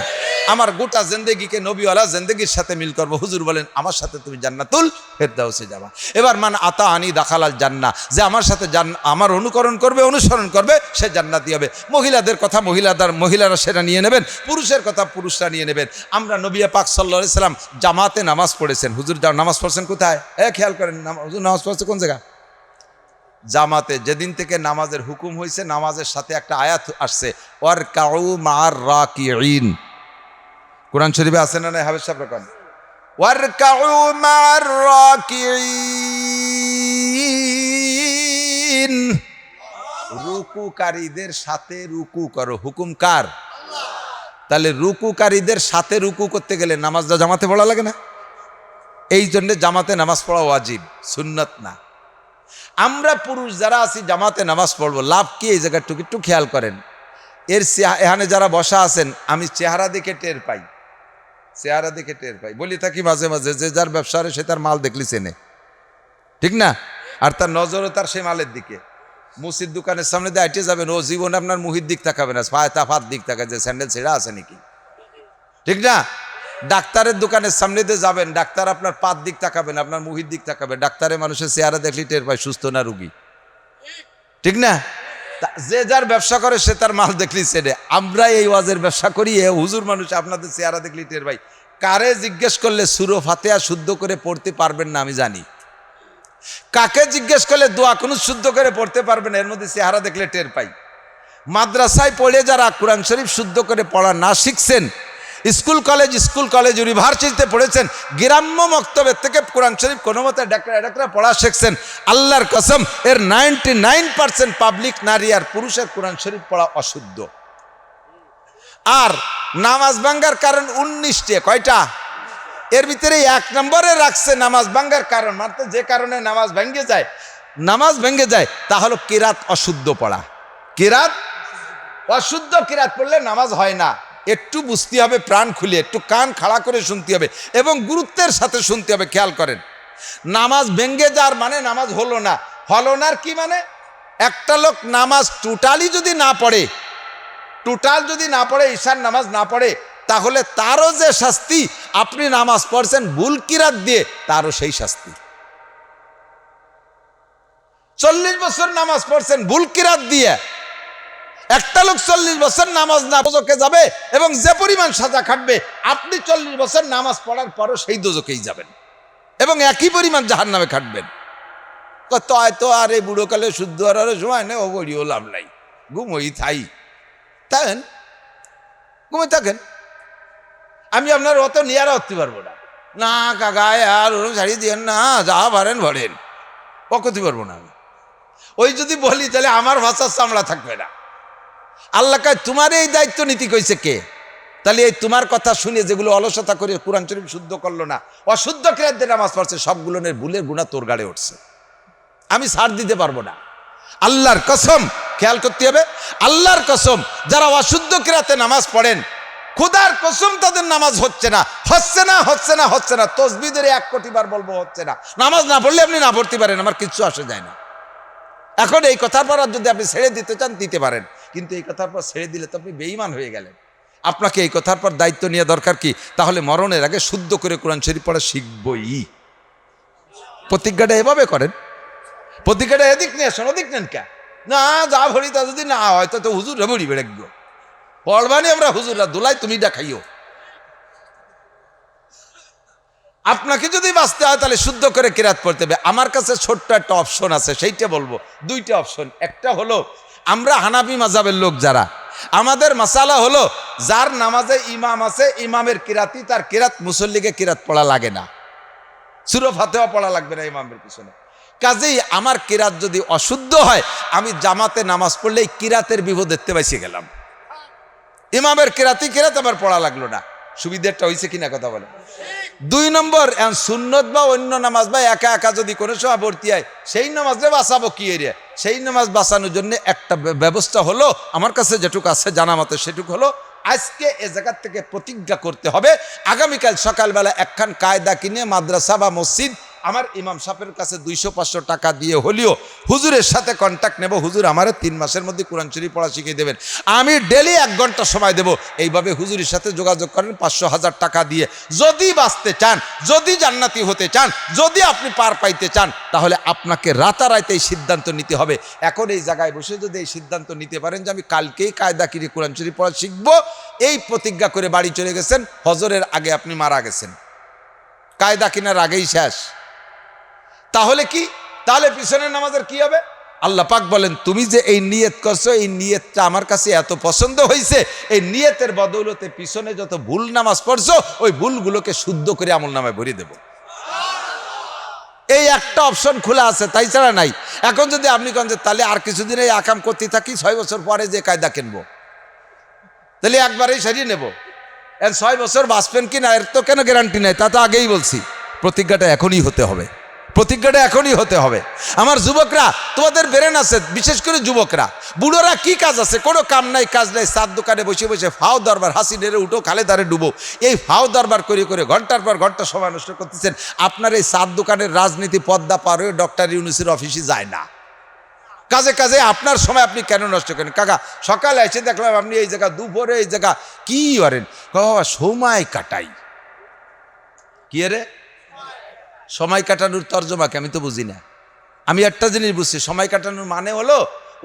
আমার গোটা জিন্দেগিকে নবীওয়ালা জিন্দেগির সাথে মিল করবো। হুজুর বলেন আমার সাথে তুমি জান্নাতুল ফেরদাউসে যাবা। এবার মান আতা আনি দাখালাল জান্নাহ, যে আমার সাথে আমার অনুকরণ করবে, অনুসরণ করবে, সে জান্নাতি হবে। মহিলাদের কথা মহিলারা সেটা নিয়ে নেবেন, পুরুষের কথা পুরুষরা নিয়ে নেবেন। আমরা নবী পাক সাল্লাল্লাহু আলাইহি সাল্লাম জামাতে নামাজ পড়েছেন। হুজুর নামাজ পড়ছেন কোথায়? খেয়াল করেন, হুজুর নামাজ পড়ছে কোন জায়গা? জামাতে। যেদিন থেকে নামাজের হুকুম হয়েছে, নামাজের সাথে একটা আয়াত আসছে, ওয়ারকাউ মা'আর রাকিঈন। কোরআন শরীফে আছে না? হাফেজ সাহেব রাখেন, ওয়ারকাউ মা'আর রাকিঈন, রুকুকারীদের সাথে রুকু করো। হুকুম কার? তাহলে রুকুকারীদের সাথে রুকু করতে গেলে নামাজটা জামাতে পড়া লাগে না? এই জন্য জামাতে নামাজ পড়া ওয়াজিব, সুন্নাত না। আমরা পুরুষ যারা আছি জামাতে নামাজ পড়বো, লাভ কি? এই জায়গাটুকু একটু খেয়াল করেন। এখানে যারা বসা আছেন, আমি চেহারা দেখে টের পাই, চেহারা দেখে টের পাই। বলি থাকি মাঝে মাঝে, যে যার ব্যবসা সে তার মাল দেখলি চেনে, ঠিক না? আর তার নজরও তার সে মালের দিকে। মুসির দোকানের সামনে দিয়ে আইটে যাবেন, ও জীবনে আপনার মুহির দিক তাকাবে না, ফাত দিক তাকায় যে স্যান্ডেল ছেঁড়া আছে নাকি, ঠিক না? ডাক্তারের দোকানের সামনে দিয়ে যাবেন, ডাক্তার আপনার পাত দিক তাকাবেন, আপনার মুহির দিক তাকাবে। ডাক্তারের মানুষের চেহারা দেখলি টের পায় সুস্থ না রুগী, ঠিক না? যে যার ব্যবসা করে সে তার মাল দেখলি চেনে। আমরা এই ওয়াজের ব্যবসা করি, হুজুর মানুষ আপনাদের চেহারা দেখলি টের পাই। কারে জিজ্ঞেস করলে সূরা ফাতিহা শুদ্ধ করে পড়তে পারবেন না আমি জানি, কাকে জিজ্ঞেস করলে দোয়া কুনুত শুদ্ধ করে পড়তে পারবেন, এর মধ্যে চেহারা দেখলে টের পাই। মাদ্রাসায় পড়ে যারা কোরআন শরীফ শুদ্ধ করে পড়া না শিখছেন, স্কুল কলেজ ইউনিভার্সিটিতে পড়েছেন, গ্রাম্য মক্তবের থেকে কোরআন শরীফ কোনো মতে ডাকরা পড়া শিখছেন, আল্লাহর কসম এর 99% পাবলিক নারী আর পুরুষের কোরআন শরীফ পড়া অশুদ্ধ। আর নামাজ ভাঙ্গার কারণ 19টা, কয়টা? এর ভিতরে 1 নম্বরে রাখছে নামাজ ভাঙ্গার কারণ, মাত্র যে কারণে নামাজ ভেঙে যায় তা হলো কিরাত অশুদ্ধ পড়া। কিরাত অশুদ্ধ, কিরাত পড়লে নামাজ হয় না। একটু বুঝতে হবে, প্রাণ খুলে একটু কান খাড়া করে শুনতে হবে এবং গুরুত্বের সাথে শুনতে হবে। খেয়াল করেন, নামাজ ভেঙে যাওয়ার মানে নামাজ হলো না। কি মানে? একটা লোক নামাজ টোটালি যদি না পড়ে, ঈশার নামাজ না পড়ে, তাহলে তারও যে শাস্তি, আপনি নামাজ পড়ছেন ভুল কিরাত দিয়ে, তারও সেই শাস্তি। 40 বছর নামাজ পড়ছেন ভুল কিরাত দিয়ে, একটা লোক 40 বছর নামাজ না দোজখে যাবে এবং যে পরিমাণ সাজা খাটবে, আপনি 40 বছর নামাজ পড়ার পরও সেই দোজখেই যাবেন এবং একই পরিমাণ জাহান্নামে খাটবেন। তো আর এই বুড়োকালে শুদ্ধ হওয়ার সময় নেই, ও বড়িও লাভ নাই, ঘুমোই থাকেন। আমি আপনার অত নিয়ারা হতে পারবো না কাকায়, আর ওরকম ছাড়ি দিয়েন না, যা ভরেন ও করতে পারবো না আমি। ওই যদি বলি তাহলে আমার ভাষার চামড়া থাকবে না। আল্লাহ কয় তোমার এই দায়িত্ব নীতি কইছে কে? তাহলে এই তোমার কথা শুনে যেগুলো অলসতা করে কোরআন শরীফ শুদ্ধ করলো না, অশুদ্ধ কিরাতে নামাজ পড়ছে, সবগুলোর ভুলের গুনাহ তোর গাড়ে উঠছে, আমি ছাড় দিতে পারবো না। আল্লাহর কসম, খেয়াল করতে হবে, আল্লাহর কসম, যারা অশুদ্ধ কিরাতে নামাজ পড়েন, খোদার কসম তাদের নামাজ হচ্ছে না। তসবিহ ধরে 1 কোটি বার বলবো হচ্ছে না। নামাজ না পড়লে আপনি না পড়তে পারেন, আমার কিচ্ছু আসে যায় না। এখন এই কথার পর যদি আপনি ছেড়ে দিতে চান দিতে পারেন, কিন্তু এই কথার পর ছেড়ে দিলে তো আপনি বেঈমান হয়ে গেলেন। আপনাকে এই কথার পর দায়িত্ব নেওয়া দরকার কি? তাহলে মরণের আগে শুদ্ধ করে কোরআন শরীফ পড়া শিখবই। প্রতিজ্ঞাটা এভাবে করেন, প্রতিজ্ঞাটা এদিক নিয়ে আসেন, ওদিক নেন কে না, যা ভরি তা যদি না হয় তো হুজুর ভরি বেড়াইব পড়বানি, আমরা হুজুররা দোলাই তুমি দেখাইও। আপনাকে যদি বাঁচতে হয় তাহলে শুদ্ধ করে কিরাত পড়তে হবে। আমার কাছে ছোট্ট একটা অপশন আছে, সেইটা বলবো। 2টা অপশন। একটা হলো, আমরা হানাফি মাযহাবের লোক যারা, আমাদের মাসালা হলো, যার নামাজে ইমাম আছে, ইমামের কিরাতি তার কিরাত, মুসল্লিকে কিরাত পড়া লাগে না, সূরা ফাতিহা পড়া লাগবে না ইমামের পিছনে। কাজেই আমার কিরাত যদি অশুদ্ধ হয়, আমি জামাতে নামাজ পড়লে এই কিরাতের বিপদ দেখতে পাইছি গেলাম, ইমামের কিরাতই কিরাত আমার পড়া লাগলো না। সুবিধাটা হয়েছে কিনা কথা বলে। 2 নম্বর, সুন্নত বা অন্য নামাজ বা একা একা যদি কোনো সময় ভর্তি হয়, সেই নামাজে বাঁচাবো কি এরিয়া, সেই নামাজ বাঁচানোর জন্য একটা ব্যবস্থা হলো, আমার কাছে যেটুকু আছে জানা মতে সেটুকু হলো, আজকে এ জায়গার থেকে প্রতিজ্ঞা করতে হবে, আগামীকাল সকালবেলা একখান কায়দা কিনে মাদ্রাসা বা মসজিদ আমার ইমাম সাহেবের কাছে 200-500 টাকা দিয়ে হলেও হুজুরের সাথে কন্ট্যাক্ট নেব, হুজুর আমারে 3 মাসের মধ্যে কোরআন শরীফ পড়া শিখিয়ে দেবেন, আমি ডেলি 1 ঘন্টা সময় দেব। এইভাবে হুজুরের সাথে যোগাযোগ করেন 500-1000 টাকা দিয়ে। যদি বাঁচতে চান, যদি জান্নাতি হতে চান, যদি আপনি পার পাইতে চান, তাহলে আপনাকে রাতারাতি এই সিদ্ধান্ত নিতে হবে। এখন এই জায়গায় বসে যদি এই সিদ্ধান্ত নিতে পারেন যে আমি কালকেই কায়দা কিনে কোরআন শরীফ পড়া শিখবো, এই প্রতিজ্ঞা করে বাড়ি চলে গেছেন, হজরের আগে আপনি মারা গেছেন, কায়দা কিনার আগেই শেষ। তাহলে কি, তাহলে পিছনের নামাজের কি হবে? আল্লাহ পাক বলেন, তুমি যে এই নিয়ত করছো, এই নিয়তটা আমার কাছে এত পছন্দ হয়েছে, এই নিয়তের বদৌলতে পিছনে যত ভুল নামাজ পড়ছো, ওই ভুলগুলোকে শুদ্ধ করে আমল নামায় ভরে দেব। এই একটা অপশন খোলা আছে, তাই ছাড়া নাই। এখন যদি আপনি কন যে তাহলে আর কিছুদিন এই আকাম করতে থাকি, 6 বছর পরে যে কায়দা কিনবো, তাহলে একবারেই সারিয়ে নেব, 6 বছর বাঁচবেন কি না এর তো কেন গ্যারান্টি নাই, তা তো আগেই বলছি। প্রতিজ্ঞাটা এখনই হতে হবে, প্রতিজ্ঞাটা এখনই হতে হবে। আমার যুবকরা, তোমাদের ব্রেন আছে, বিশেষ করে যুবকরা, বুড়োরা কি কাজ আছে? কোনো কাম নাই, কাজ নাই, চার দোকানে বসে বসে ফাও দরবার, হাসি নেড়ে উঠো, খালে দারে ডুবো, এই ফাও দরবার করে করে ঘন্টার পর ঘন্টা সময় নষ্ট করতেছেন। আপনার এই চার দোকানের রাজনীতি পদ্মা পার হয়ে ডক্টর ইউনূসের অফিসে যায় না, কাজে কাজে আপনার সময় আপনি কেন নষ্ট করেন? কাকা সকালে এসে দেখলাম আপনি এই জায়গা, দুপুরে এই জায়গা, কি করেন? বাবা সময় কাটাই। কি রে সময় কাটানোর তর্জমাকে আমি তো বুঝি না। আমি একটা জিনিস বুঝছি, সময় কাটানোর মানে হলো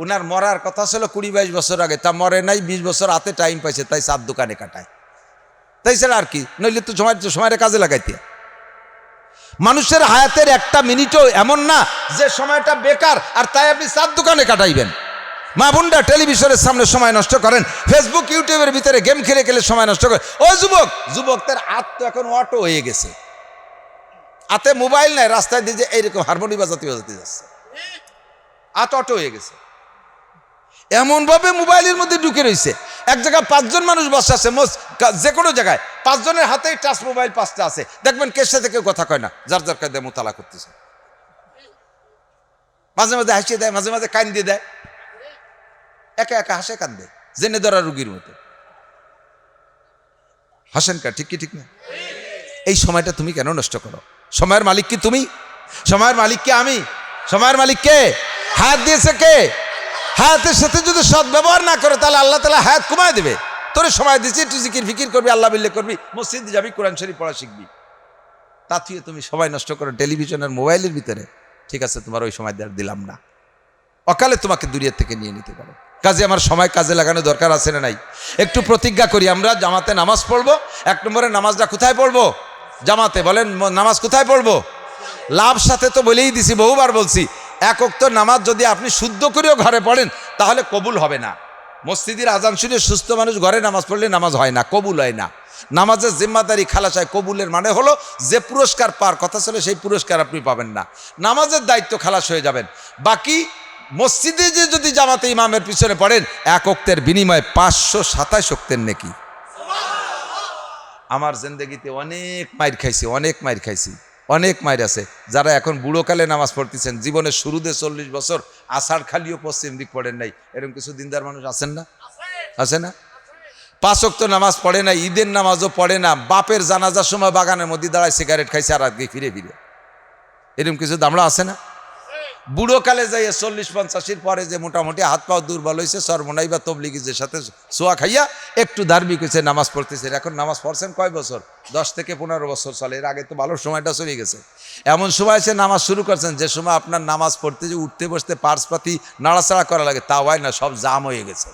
ওনার মরার কথা ছিল 20-22 বছর আগে, তা মরে নাই, 20 বছর হাতে টাইম পাইছে, তাই 7 দোকানে কাটায়, তাই ছাড়া আর কি। নইলে তো সময়ের কাজে লাগাইতে। মানুষের হায়াতের একটা মিনিটও এমন না যে সময়টা বেকার আর তাই আপনি 7 দোকানে কাটাইবেন। মা বোনরা টেলিভিশনের সামনে সময় নষ্ট করেন, ফেসবুক ইউটিউবের ভিতরে গেম খেলে খেলে সময় নষ্ট করেন। ও যুবকদের হাত তো এখন অটো হয়ে গেছে, হাতে মোবাইল নাই, রাস্তায় দিয়ে যে এইরকম হারমোনি বাজাতে বাজাতে যাচ্ছে, হাত অটো হয়ে গেছে, এমন ভাবে মোবাইলের মধ্যে ঢুকে রয়েছে। এক জায়গায় 5 জন মানুষ বসে আছে, যে কোনো জায়গায় 5 জনের হাতেই টাচ মোবাইল 5টা আছে, দেখবেন কের সাথে কেউ কথা কয় না, যার যার কায়দায় মোতালা করতেছে। মাঝে মাঝে হাসিয়ে দেয়, মাঝে মাঝে কান দিয়ে দেয়, একা একা হাসে কান্দে, জেনে ধরা রুগীর মতো হাসেন কা, ঠিক কি ঠিক না? এই সময়টা তুমি কেন নষ্ট করো? সময়ের মালিক কি তুমি? সময়ের মালিক কে আমি? সময়ের মালিক কে? হায়াত দিয়েছে কে? হায়াতের সাথে যদি সৎ ব্যবহার না করে, তাহলে আল্লাহ তাআলা হায়াত কমায় দেবে। তোরে সময় দিচ্ছি, একটু জিকির ফিকির করবি, আল্লাহ বিল্লাহ করবি, মসজিদে যাবি, কোরআন শরীফ পড়া শিখবি, তা তুই তুমি সময় নষ্ট করো টেলিভিশনের মোবাইলের ভিতরে। ঠিক আছে, তোমার ওই সময় দিলাম না, অকালে তোমাকে দুনিয়া থেকে নিয়ে নিতে পারো। কাজে আমার সময় কাজে লাগানো দরকার আছে না নাই? একটু প্রতিজ্ঞা করি, আমরা জামাতে নামাজ পড়বো। 1 নম্বরে নামাজটা কোথায় পড়বো? জামাতে। বলেন নামাজ কোথায় পড়বো? লাভ সাথে তো বলেই দিছি, বহুবার বলছি, 1 ওয়াক্ত নামাজ যদি আপনি শুদ্ধ করেও ঘরে পড়েন তাহলে কবুল হবে না। মসজিদের আজান শুনে সুস্থ মানুষ ঘরে নামাজ পড়লে নামাজ হয় না, কবুল হয় না। নামাজের জিম্মাদারি খালাস হয়। কবুলের মানে হলো যে পুরস্কার পাওয়ার কথা ছিল সেই পুরস্কার আপনি পাবেন না, নামাজের দায়িত্ব খালাস হয়ে যাবেন। বাকি মসজিদে যে যদি জামাতে ইমামের পিছনে পড়েন, 1 ওয়াক্তের বিনিময়ে 527 ওয়াক্তের নেকি। আমার জিন্দেগিতে অনেক মাইর খাইছি, অনেক মাইর খাইছি, অনেক মাইর আছে। যারা এখন বুড়োকালে নামাজ পড়তেছেন, জীবনের শুরুতে 40 বছর আষাঢ় খালিও পশ্চিম দিক পড়েন নাই, এরকম কিছু দিনদার মানুষ আছেন না? আছে না? 5 ওয়াক্ত নামাজ পড়ে না, ঈদের নামাজও পড়ে না, বাপের জানাজার সময় বাগানের মধ্যে দাঁড়ায় সিগারেট খাইছে আর আগে ফিরে ফিরে, এরকম কিছু দামড়া আছে না? বুড়োকালে যাইয়ে 40-50-এর পরে যে মোটামুটি হাত পাও দুর্বল হয়েছে, সর্বনাই বা তবলিগীদের সাথে সোয়া খাইয়া একটু ধার্মিক হয়েছে, নামাজ পড়তেছে। এখন নামাজ পড়ছেন কয় বছর? 10 থেকে 15 বছর চলে। এর আগে তো ভালো সময়টা চলে গেছে। এমন সময় এসে নামাজ শুরু করছেন যে সময় আপনার নামাজ পড়তে যে উঠতে বসতে পার্সপাতি নাড়াচাড়া করা লাগে, তা হয় না, সব জাম হয়ে গেছে।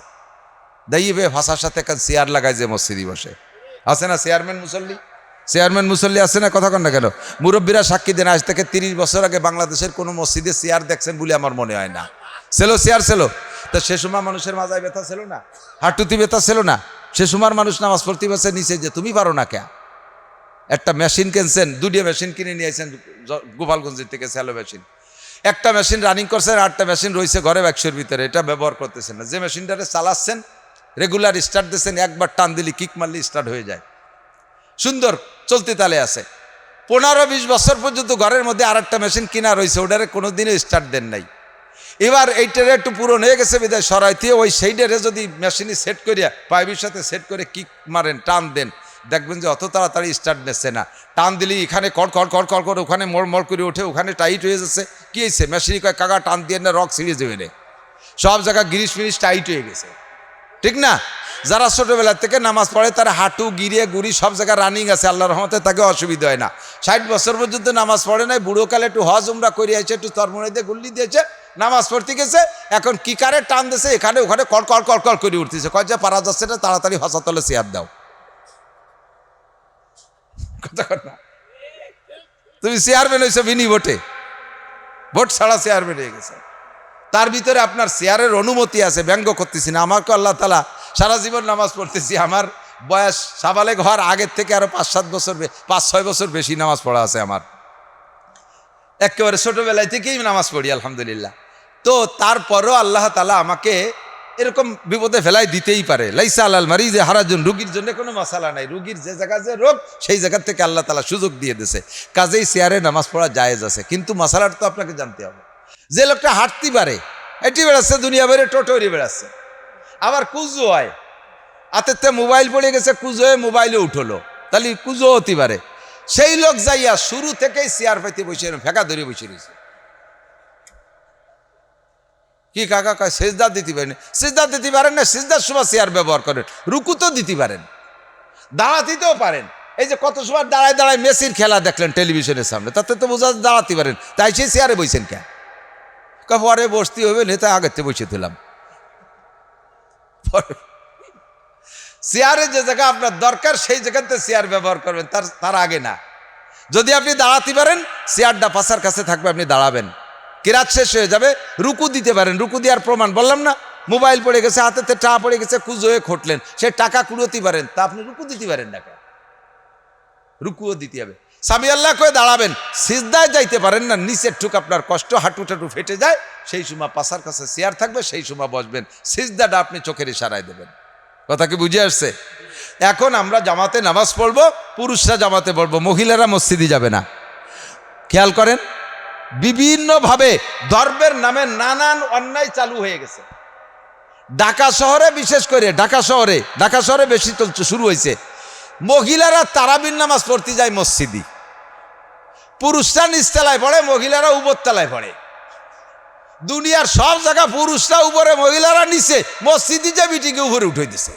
দাইবে ভাষার সাথে একটা চেয়ার লাগায় যে মসজিদে বসে, আছে না চেয়ারম্যান মুসল্লি আছে না? কথা কন না কেন? মুরব্বীরা সাক্ষী দেন, আজ থেকে 30 বছর আগে বাংলাদেশের কোনো মসজিদে চেয়ার দেখছেন বলে আমার মনে হয় না। চেয়ার ছিল তা সে সময় মানুষের মাজায় ব্যথা ছিল না, হাঁটুতি ব্যথা ছিল না। সে সময় মানুষ নামাজ পড়তে বসে নিচে, যে তুমি পারো না কে? একটা মেশিন কিনছেন, 2টা মেশিন কিনে নিয়েছেন গোপালগঞ্জের থেকে, স্যালো মেশিন। একটা মেশিন রানিং করছেন, আটটা মেশিন রয়েছে ঘরে বাক্সের ভিতরে, এটা ব্যবহার করতেছেন না। যে মেশিনটারে চালাচ্ছেন, রেগুলার স্টার্ট দিচ্ছেন, একবার টান দিলি, কিক মারলি স্টার্ট হয়ে যায়, সুন্দর চলতে তালে আছে। 15-20 বছর পর্যন্ত ঘরের মধ্যে আর একটা মেশিন কিনা রয়েছে, ওটারে কোনোদিনও স্টার্ট দেন নাই। এবার এইটারে একটু পুরনো হয়ে গেছে বিদায় সরাইতে ওই সেইটারে যদি মেশিনে সেট করিয়া পাইপের সাথে সেট করে কিক মারেন, টান দেন, দেখবেন যে অত তাড়াতাড়ি স্টার্ট নিচ্ছে না। টান দিলি এখানে কড় কড় কড় কড় করে, ওখানে মড় করে ওঠে, ওখানে টাইট হয়ে যাচ্ছে। কি হয়েছে? মেশিনে কয় কাকা টান দিয়ে না, রক ছিঁড়ে যাবে রে, সব জায়গা গিরিশ ফিরিশ টাইট হয়ে গেছে, ঠিক না? যারা ছোটবেলা থেকে নামাজ পড়ে তারা হাঁটু গিরিয়ে গুড়ি সব জায়গায় রানিং আছে, আল্লাহর রহমতে তাকে অসুবিধা হয় না। 60 বছর পর্যন্ত নামাজ পড়ে নাই, বুড়োকালে একটু হজ উমরা করে আছে, একটু তরমুনে দিয়ে গুল্লি দিয়েছে, নামাজ পড়তে গেছে, এখন কি কারে টান দিয়েছে, এখানে ওখানে কড় কড় কড় কড় করে উঠতেছে। কয় যে পারা যাচ্ছে না, তাড়াতাড়ি হসাতলে চেয়ার দাও। কথা না, তুমি চেয়ারম্যান হয়েছো বিনি ভোটে, ভোট ছাড়া চেয়ারম্যান হয়ে গেছে। তার ভিতরে আপনার চেয়ারের অনুমতি আছে, ব্যঙ্গ করতেছি না। আমাকে আল্লাহ তাআলা সারা জীবন নামাজ পড়তেছি, আমার বয়স সাবালেগ হওয়ার আগের থেকে আরো 5-7 বছর 5-6 বছর বেশি নামাজ পড়া আছে আমার, একেবারে ছোটবেলায় থেকেই নামাজ পড়ি আলহামদুলিল্লাহ। তো তারপরও আল্লাহ তাআলা আমাকে এরকম বিপদে ফেলাই দিতেই পারে। লাইসা আলাল মারিযে হারাজুন, রুগীর জন্য কোনো মশালা নাই, রুগীর যে জায়গা যে রোগ সেই জায়গা থেকে আল্লাহ তাআলা সুযোগ দিয়ে দিয়েছে, কাজেই চেয়ারে নামাজ পড়া জায়েজ আছে। কিন্তু মশালাটা তো আপনাকে জানতে হবে। যে লোকটা হাঁটতে পারে, এটি বেড়াচ্ছে, দুনিয়া বেড়ে টোটোরি বেড়াচ্ছে, আবার কুজো হয়, হাতেতে মোবাইল পড়ে গেছে, কুজো হয়ে মোবাইলে উঠলো, তাহলে কুজো হতে পারে। সেই লোক যাইয়া শুরু থেকেই চেয়ার পাইতে বসে ফেঁকা ধরে বসে রয়েছে। কি কাকা কয় সেজদা দিতে পারেন? সেজদা দিতে পারেন না, সেজদার সময় চেয়ার ব্যবহার করেন, রুকু তো দিতে পারেন, দাঁড়াতেও পারেন। এই যে কত সময় দাঁড়ায় দাঁড়ায় মেসির খেলা দেখলেন টেলিভিশনের সামনে, তাতে তো বোঝা দাঁড়াতে পারেন, তাই সেই চেয়ারে বইছেন কেন? পরে বসতে হবে, নেতা আগেতে বসে দিলাম। চেয়ারে যে জায়গা আপনার দরকার সেই জায়গাতে চেয়ার ব্যবহার করবেন, তার আগে না। যদি আপনি দাঁড়াতে পারেন, চেয়ারটা পাশার কাছে থাকবে, আপনি দাঁড়াবেন, কিরাত শেষ হয়ে যাবে, রুকু দিতে পারেন। রুকু দেওয়ার প্রমাণ বললাম না, মোবাইল পড়ে গেছে, হাতেতে টা পড়ে গেছে, কুজো হয়ে খটলেন, সে টাকা কুড়োতে পারেন, তা আপনি রুকু দিতে পারেন না, রুকুও দিতে হবে। সামি আল্লাহ কয়ে দাঁড়াবেন, সিজদায় যাইতে পারেন না, নিচের ঠুক আপনার কষ্ট, হাঁটু টাটু ফেটে যায়, সেই সময় পাশার কাছে চেয়ার থাকবে, সেই সময় বসবেন, সিজদাটা আপনি চোখের ইশারায় দেবেন। কথা কি বুঝে আসছে? এখন আমরা জামাতে নামাজ পড়বো, পুরুষরা জামাতে পড়বো, মহিলারা মসজিদে যাবে না। খেয়াল করেন, বিভিন্নভাবে ধর্মের নামে নানান অন্যায় চালু হয়ে গেছে। ঢাকা শহরে, বিশেষ করে ঢাকা শহরে বেশি শুরু হয়েছে। মহিলারা তারাবির নামাজ পড়তে যায় মসজিদে, পুরুষরা নিচতলায় পড়ে, মহিলারা উপরতলায় পড়ে। দুনিয়ার সব জায়গা পুরুষরা উপরে, মহিলারা নিচে, মসজিদে যে মিটিংয়ে উপরে উঠে দিছে,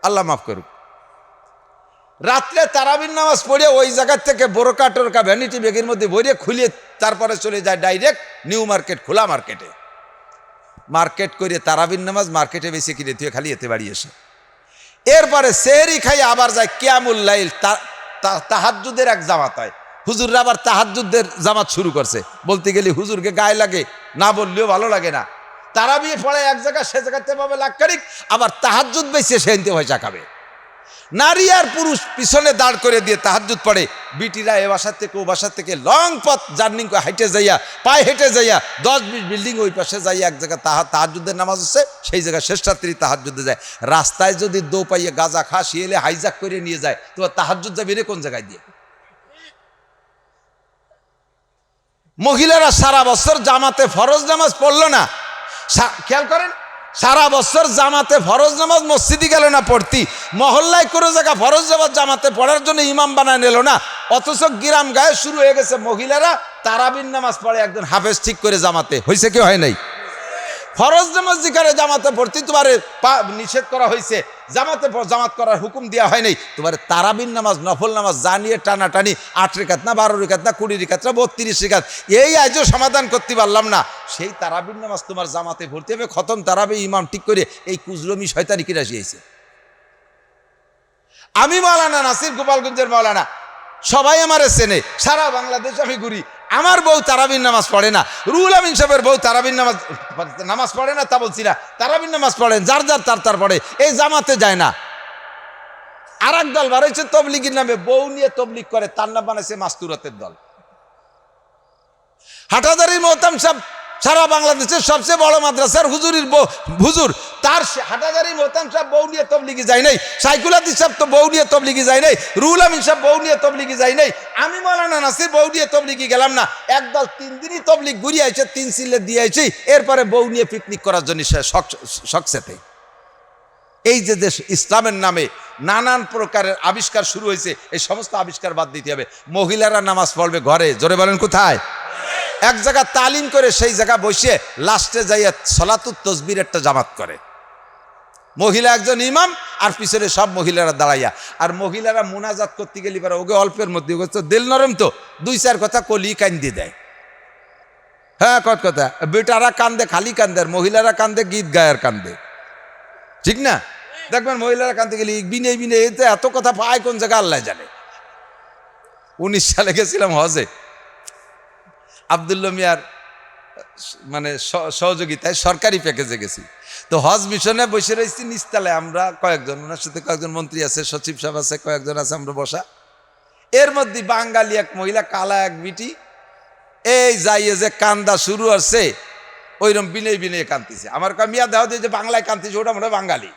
আল্লাহ মাফ করুক। রাত্রে তারাবির নামাজ পড়ে ওই জায়গার থেকে বোরকা টোরকা ভ্যানিটি ব্যাগের মধ্যে ভরে খুলিয়ে তারপরে চলে যায় ডাইরেক্ট নিউ মার্কেট, খোলা মার্কেটে, মার্কেট করে তারাবির নামাজ মার্কেটে বেশি কিনে তুই খালি এতে বাড়ি এসে, এরপরে সেহরি খাই আবার যায় কিয়ামুল লাইল, তাহাজ্জুদের এক জামাত হয়। হুজুররা আবার তাহাজ্জুদের জামাত শুরু করছে, বলতে গেলে হুজুরকে গায়ে লাগে, না বললেও ভালো লাগে না। তারাবি পড়ে এক জায়গা, সে জায়গাতে পাবে লাখ কারিক, আবার তাহাজ্জুদ বেশি সেনতে পয়সা খাবে। নারী আর পুরুষ পিছনে দাঁড় করে দিয়ে তাহাজ্জুদ পড়ে, বিটিরা এ বাসার থেকে ও বাসার থেকে লং পথ জার্নি হাইটে যাইয়া, পায়ে হেঁটে যাইয়া 10-20 বিল্ডিং ওই পাশে যাইয়া এক জায়গায় তাহাজ্জুদের নামাজ হচ্ছে, সেই জায়গায় শেষ রাত্রি তাহাজ্জুদে যায়। রাস্তায় যদি দো পাইয়ে গাঁজা খা, শিয়েলে হাইজাক করে নিয়ে যায়, তোমার তাহাজ্জুদ যাবে রে কোন জায়গায় দিয়ে? মহিলারা সারা বছর জামাতে ফরজ নামাজ পড়লো না, খেয়াল করেন, সারা বছর জামাতে ফরজ নামাজ মসজিদে গেল না পড়তি, মহল্লায় কোনো জায়গা ফরজ জামাতে পড়ার জন্য ইমাম বানায় নিল না, অথচ গ্রাম গায়ে শুরু হয়ে গেছে মহিলারা তারাবির নামাজ পড়ে, একজন হাফেজ ঠিক করে জামাতে হয়েছে, কেউ হয় নাই? ফরজ নামাজ যেখানে জামাতে পড়তি তোমার নিষেধ করা হয়েছে, জামাত করার হুকুম দেওয়া হয় নাই। তোমার তারাবির নামাজ, নফল নামাজ জানিয়ে টানাটানি 8 রেখাত না 12 রেখাত না 20 রেখাত না 32 রেখাত, এই আজও সমাধান করতে পারলাম না। সেই তারাবির নামাজ তোমার জামাতে ভর্তি হবে, খতম তারাবি ইমাম ঠিক করে, এই কুজরমি শয়তানি কিরা শিয়েছে। আমি মাওলানা নাসির, গোপালগঞ্জের মাওলানা, সবাই আমারে চেনে, সারা বাংলাদেশ আমি ঘুরি। আমার বউ তারাবির নামাজ পড়ে না, রুহুল আমিন সাহেবের বউ তারাবির নামাজ পড়ে না, তা বলছি না, তারাবির নামাজ পড়েন, যার তার পড়ে, এই জামাতে যায় না। আর এক দল বাড়াইছে তবলিগের নামে, বউ নিয়ে তবলিগ করে, তার নাম বানাইছে মাস্তুরাতের দল। হাটাজারির মোহতাম সাহেব সারা বাংলাদেশের সবচেয়ে বড় মাদ্রাসার হুজুর, তার হাটাজারি মোহতাম সাহেব বউ নিয়ে তবলিগি যায় নাই, সাইকুল হাদিস সাহেব তো বউ নিয়ে তবলিগি যায় নাই, রুহুল আমিন সাহেব বউ নিয়ে তবলিগি যায় নাই, আমি মাওলানা নাসির বউ নিয়ে তবলিগি গেলাম না, একদল 3 দিনই তবলিগ ঘুরিয়ে আইছে, 3 সিলে দিয়ে আইছি, এরপরে বউ নিয়ে পিকনিক করার জন্য শখসেতে। এই যে দেশ ইসলামের নামে নানান প্রকারের আবিষ্কার শুরু হয়েছে, এই সমস্ত আবিষ্কার বাদ দিতে হবে। মহিলারা নামাজ পড়বে ঘরে, জোরে বলেন কোথায়? এক জায়গা তালিম করে সেই জায়গা বসে লাস্টে যাইয়া সলাতুত তসবির একটা জামাত করে, মহিলা একজন ইমাম আর পিছনে সব মহিলারা দাঁড়াইয়া, আর মহিলারা মুনাজাত করতে গেলি পারে ওকে অল্পের মধ্যে দিল নরম তো 2-4 কথা কলি কান্দি দেয়। হ্যাঁ কত কথা, বেটারা কান্দে খালি কান্দে, আর মহিলারা কান্দে গীত গায়ের কান্দে, ঠিক না? দেখবেন মহিলারা কান্দতে গেলে বিনে বিনে এতে এত কথা পায় কোন জায়গা আল্লাহ জানে। 19 সালে গেছিলাম হজে, আব্দুল্লাহ মিয়ার মানে সহযোগিতায় সরকারি প্যাকেজে গেছি। তো হজ মিশনে বসে রয়েছি নিচতলায়, আমরা কয়েকজন, ওনার সাথে কয়েকজন মন্ত্রী আছে, সচিব সাহেব আছে, কয়েকজন আছে, আমরা বসা। এর মধ্যে বাঙালি এক মহিলা, কালা এক বিটি, এই যাইয়ে যে কান্দা শুরু হচ্ছে, ওইরকম বিনে বিনে কান্দিছে। আমার মিয়া দেওয়া দিয়ে যে বাংলায় কান্দিছে, ওটা মনে বাঙালি।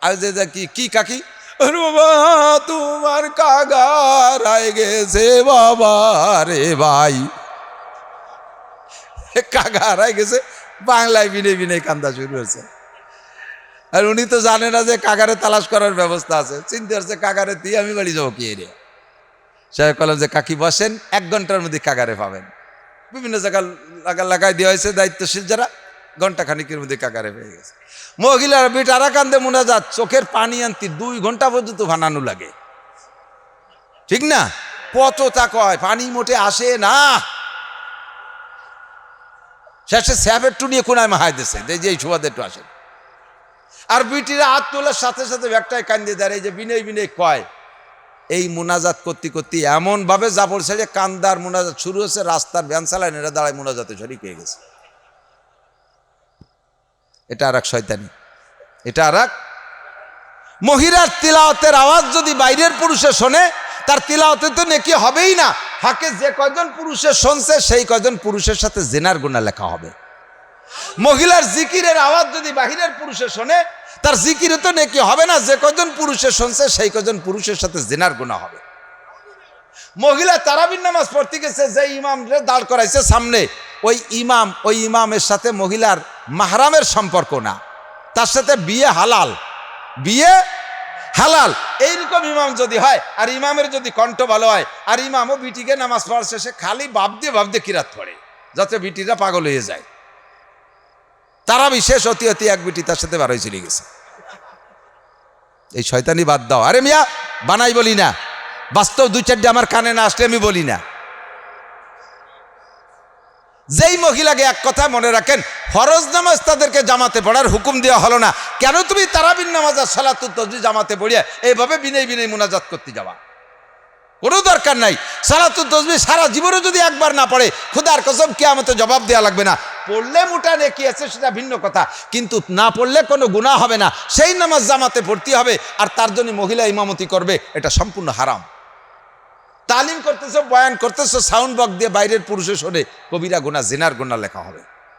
আর যে কি কাকি, বাবা তোমার কাগার আয় গেছে বাবা রে ভাই, কাকা হারাই গেছে, বাংলায় বিনে বিনে কান্দা শুরু হয়েছে। আর উনি তো জানে না যে কাকারে তালাশ করার ব্যবস্থা আছে, চিন্তা হচ্ছে কাকারে দিয়ে আমি বাড়ি যাবো কি এরিয়া। সাহেব বললাম যে কাকি বসেন, 1 ঘন্টার মধ্যে কাকারে পাবেন। বিভিন্ন জায়গা লাগাই দেওয়া হয়েছে দায়িত্বশীল যারা, ঘন্টা খানিকের মধ্যে কাকারে পেয়ে গেছে। মহিলার বেটারা কান্দে মুনাজাত, চোখের পানি আনতে 2 ঘন্টা পর্যন্ত ভানানো লাগে, ঠিক না? পচতা কয় পানি মোটে আসে না, শেষে স্যাপের টু নিয়ে কোনায় মাহাই দিছে যে এই সুবাদে একটু আসেন। আর বিটিরা হাত তোলার সাথে সাথে ব্যাগটায় কান্দে দাঁড়িয়ে যে বিনয় বিনয় কয়। এই মুনাজাত করতে করতে এমনভাবে যা পড়ছে যে কান্দার মুনাজাত শুরু হয়েছে, রাস্তার ভ্যান চালায় এরা দাঁড়ায় মুনাজাতে শরীক হয়ে গেছে। এটা আর এক শয়তানি, এটা আর এক। মহিলার তিলাওয়াতের আওয়াজ যদি বাইরের পুরুষে শোনে, তার তিলাওয়াতে তো নেকি হবেই না, হাকে যে কয়জন পুরুষের শুনছে সেই কয়জন পুরুষের সাথে জিনার গুনাহ লেখা হবে। মহিলার জিকিরের আওয়াজ যদি বাহিরের পুরুষে শোনে, তার জিকিরে তো নেকি হবে না, যে কয়জন পুরুষের শুনছে সেই কয়জন পুরুষের সাথে জিনার গুনাহ হবে। মহিলা তারাবির নামাজ পড়তে গেছে, যে ইমাম দাঁড় করাইছে সামনে, ওই ইমামের সাথে মহিলার মাহরামের সম্পর্ক না, তার সাথে বিয়ে হালাল, বিয়ে হালাল। এইরকম ইমাম যদি হয়, আর ইমামের যদি কণ্ঠ ভালো হয়, আর ইমামও বিটিকে নামাজ পড়ার শেষে খালি ভাব দিয়ে কিরাত পড়ে, যাতে বিটিরা পাগল হয়ে যায়। তারা বিশেষ অতি অতি এক বিটি তার সাথে বারোই চলে গেছে। এই শয়তানি বাদ দাও। আরে মিয়া বানাই বলি না, বাস্তব 2-4টে আমার কানে না আসলে আমি বলি না। যেই মহিলাকে এক কথা মনে রাখেন, ফরজ নামাজ তাদেরকে জামাতে পড়ার হুকুম দেওয়া হলো না, কেন তুমি তারাবির নামাজ আর সালাতুত তাসবিহ জামাতে পড়িয়া এইভাবে বিনয় বিনয় মুনাজাত করতে যাবা? কোনো দরকার নাই। সালাতুত তাসবিহ সারা জীবনে যদি একবার না পড়ে, খোদার কসম কিয়ামতে জবাব দেওয়া লাগবে না। পড়লে মোটা নেকি আছে সেটা ভিন্ন কথা, কিন্তু না পড়লে কোনো গুনাহ হবে না। সেই নামাজ জামাতে পড়তে হবে, আর তার জন্য মহিলা ইমামতি করবে, এটা সম্পূর্ণ হারাম। তালিম করতেছো, বয়ান করতেছো, সাউন্ড বক্স দিয়ে বাইরের পুরুষে শোনে, কবিরা গুনাহ, জিনার গুনাহ লেখা হবে।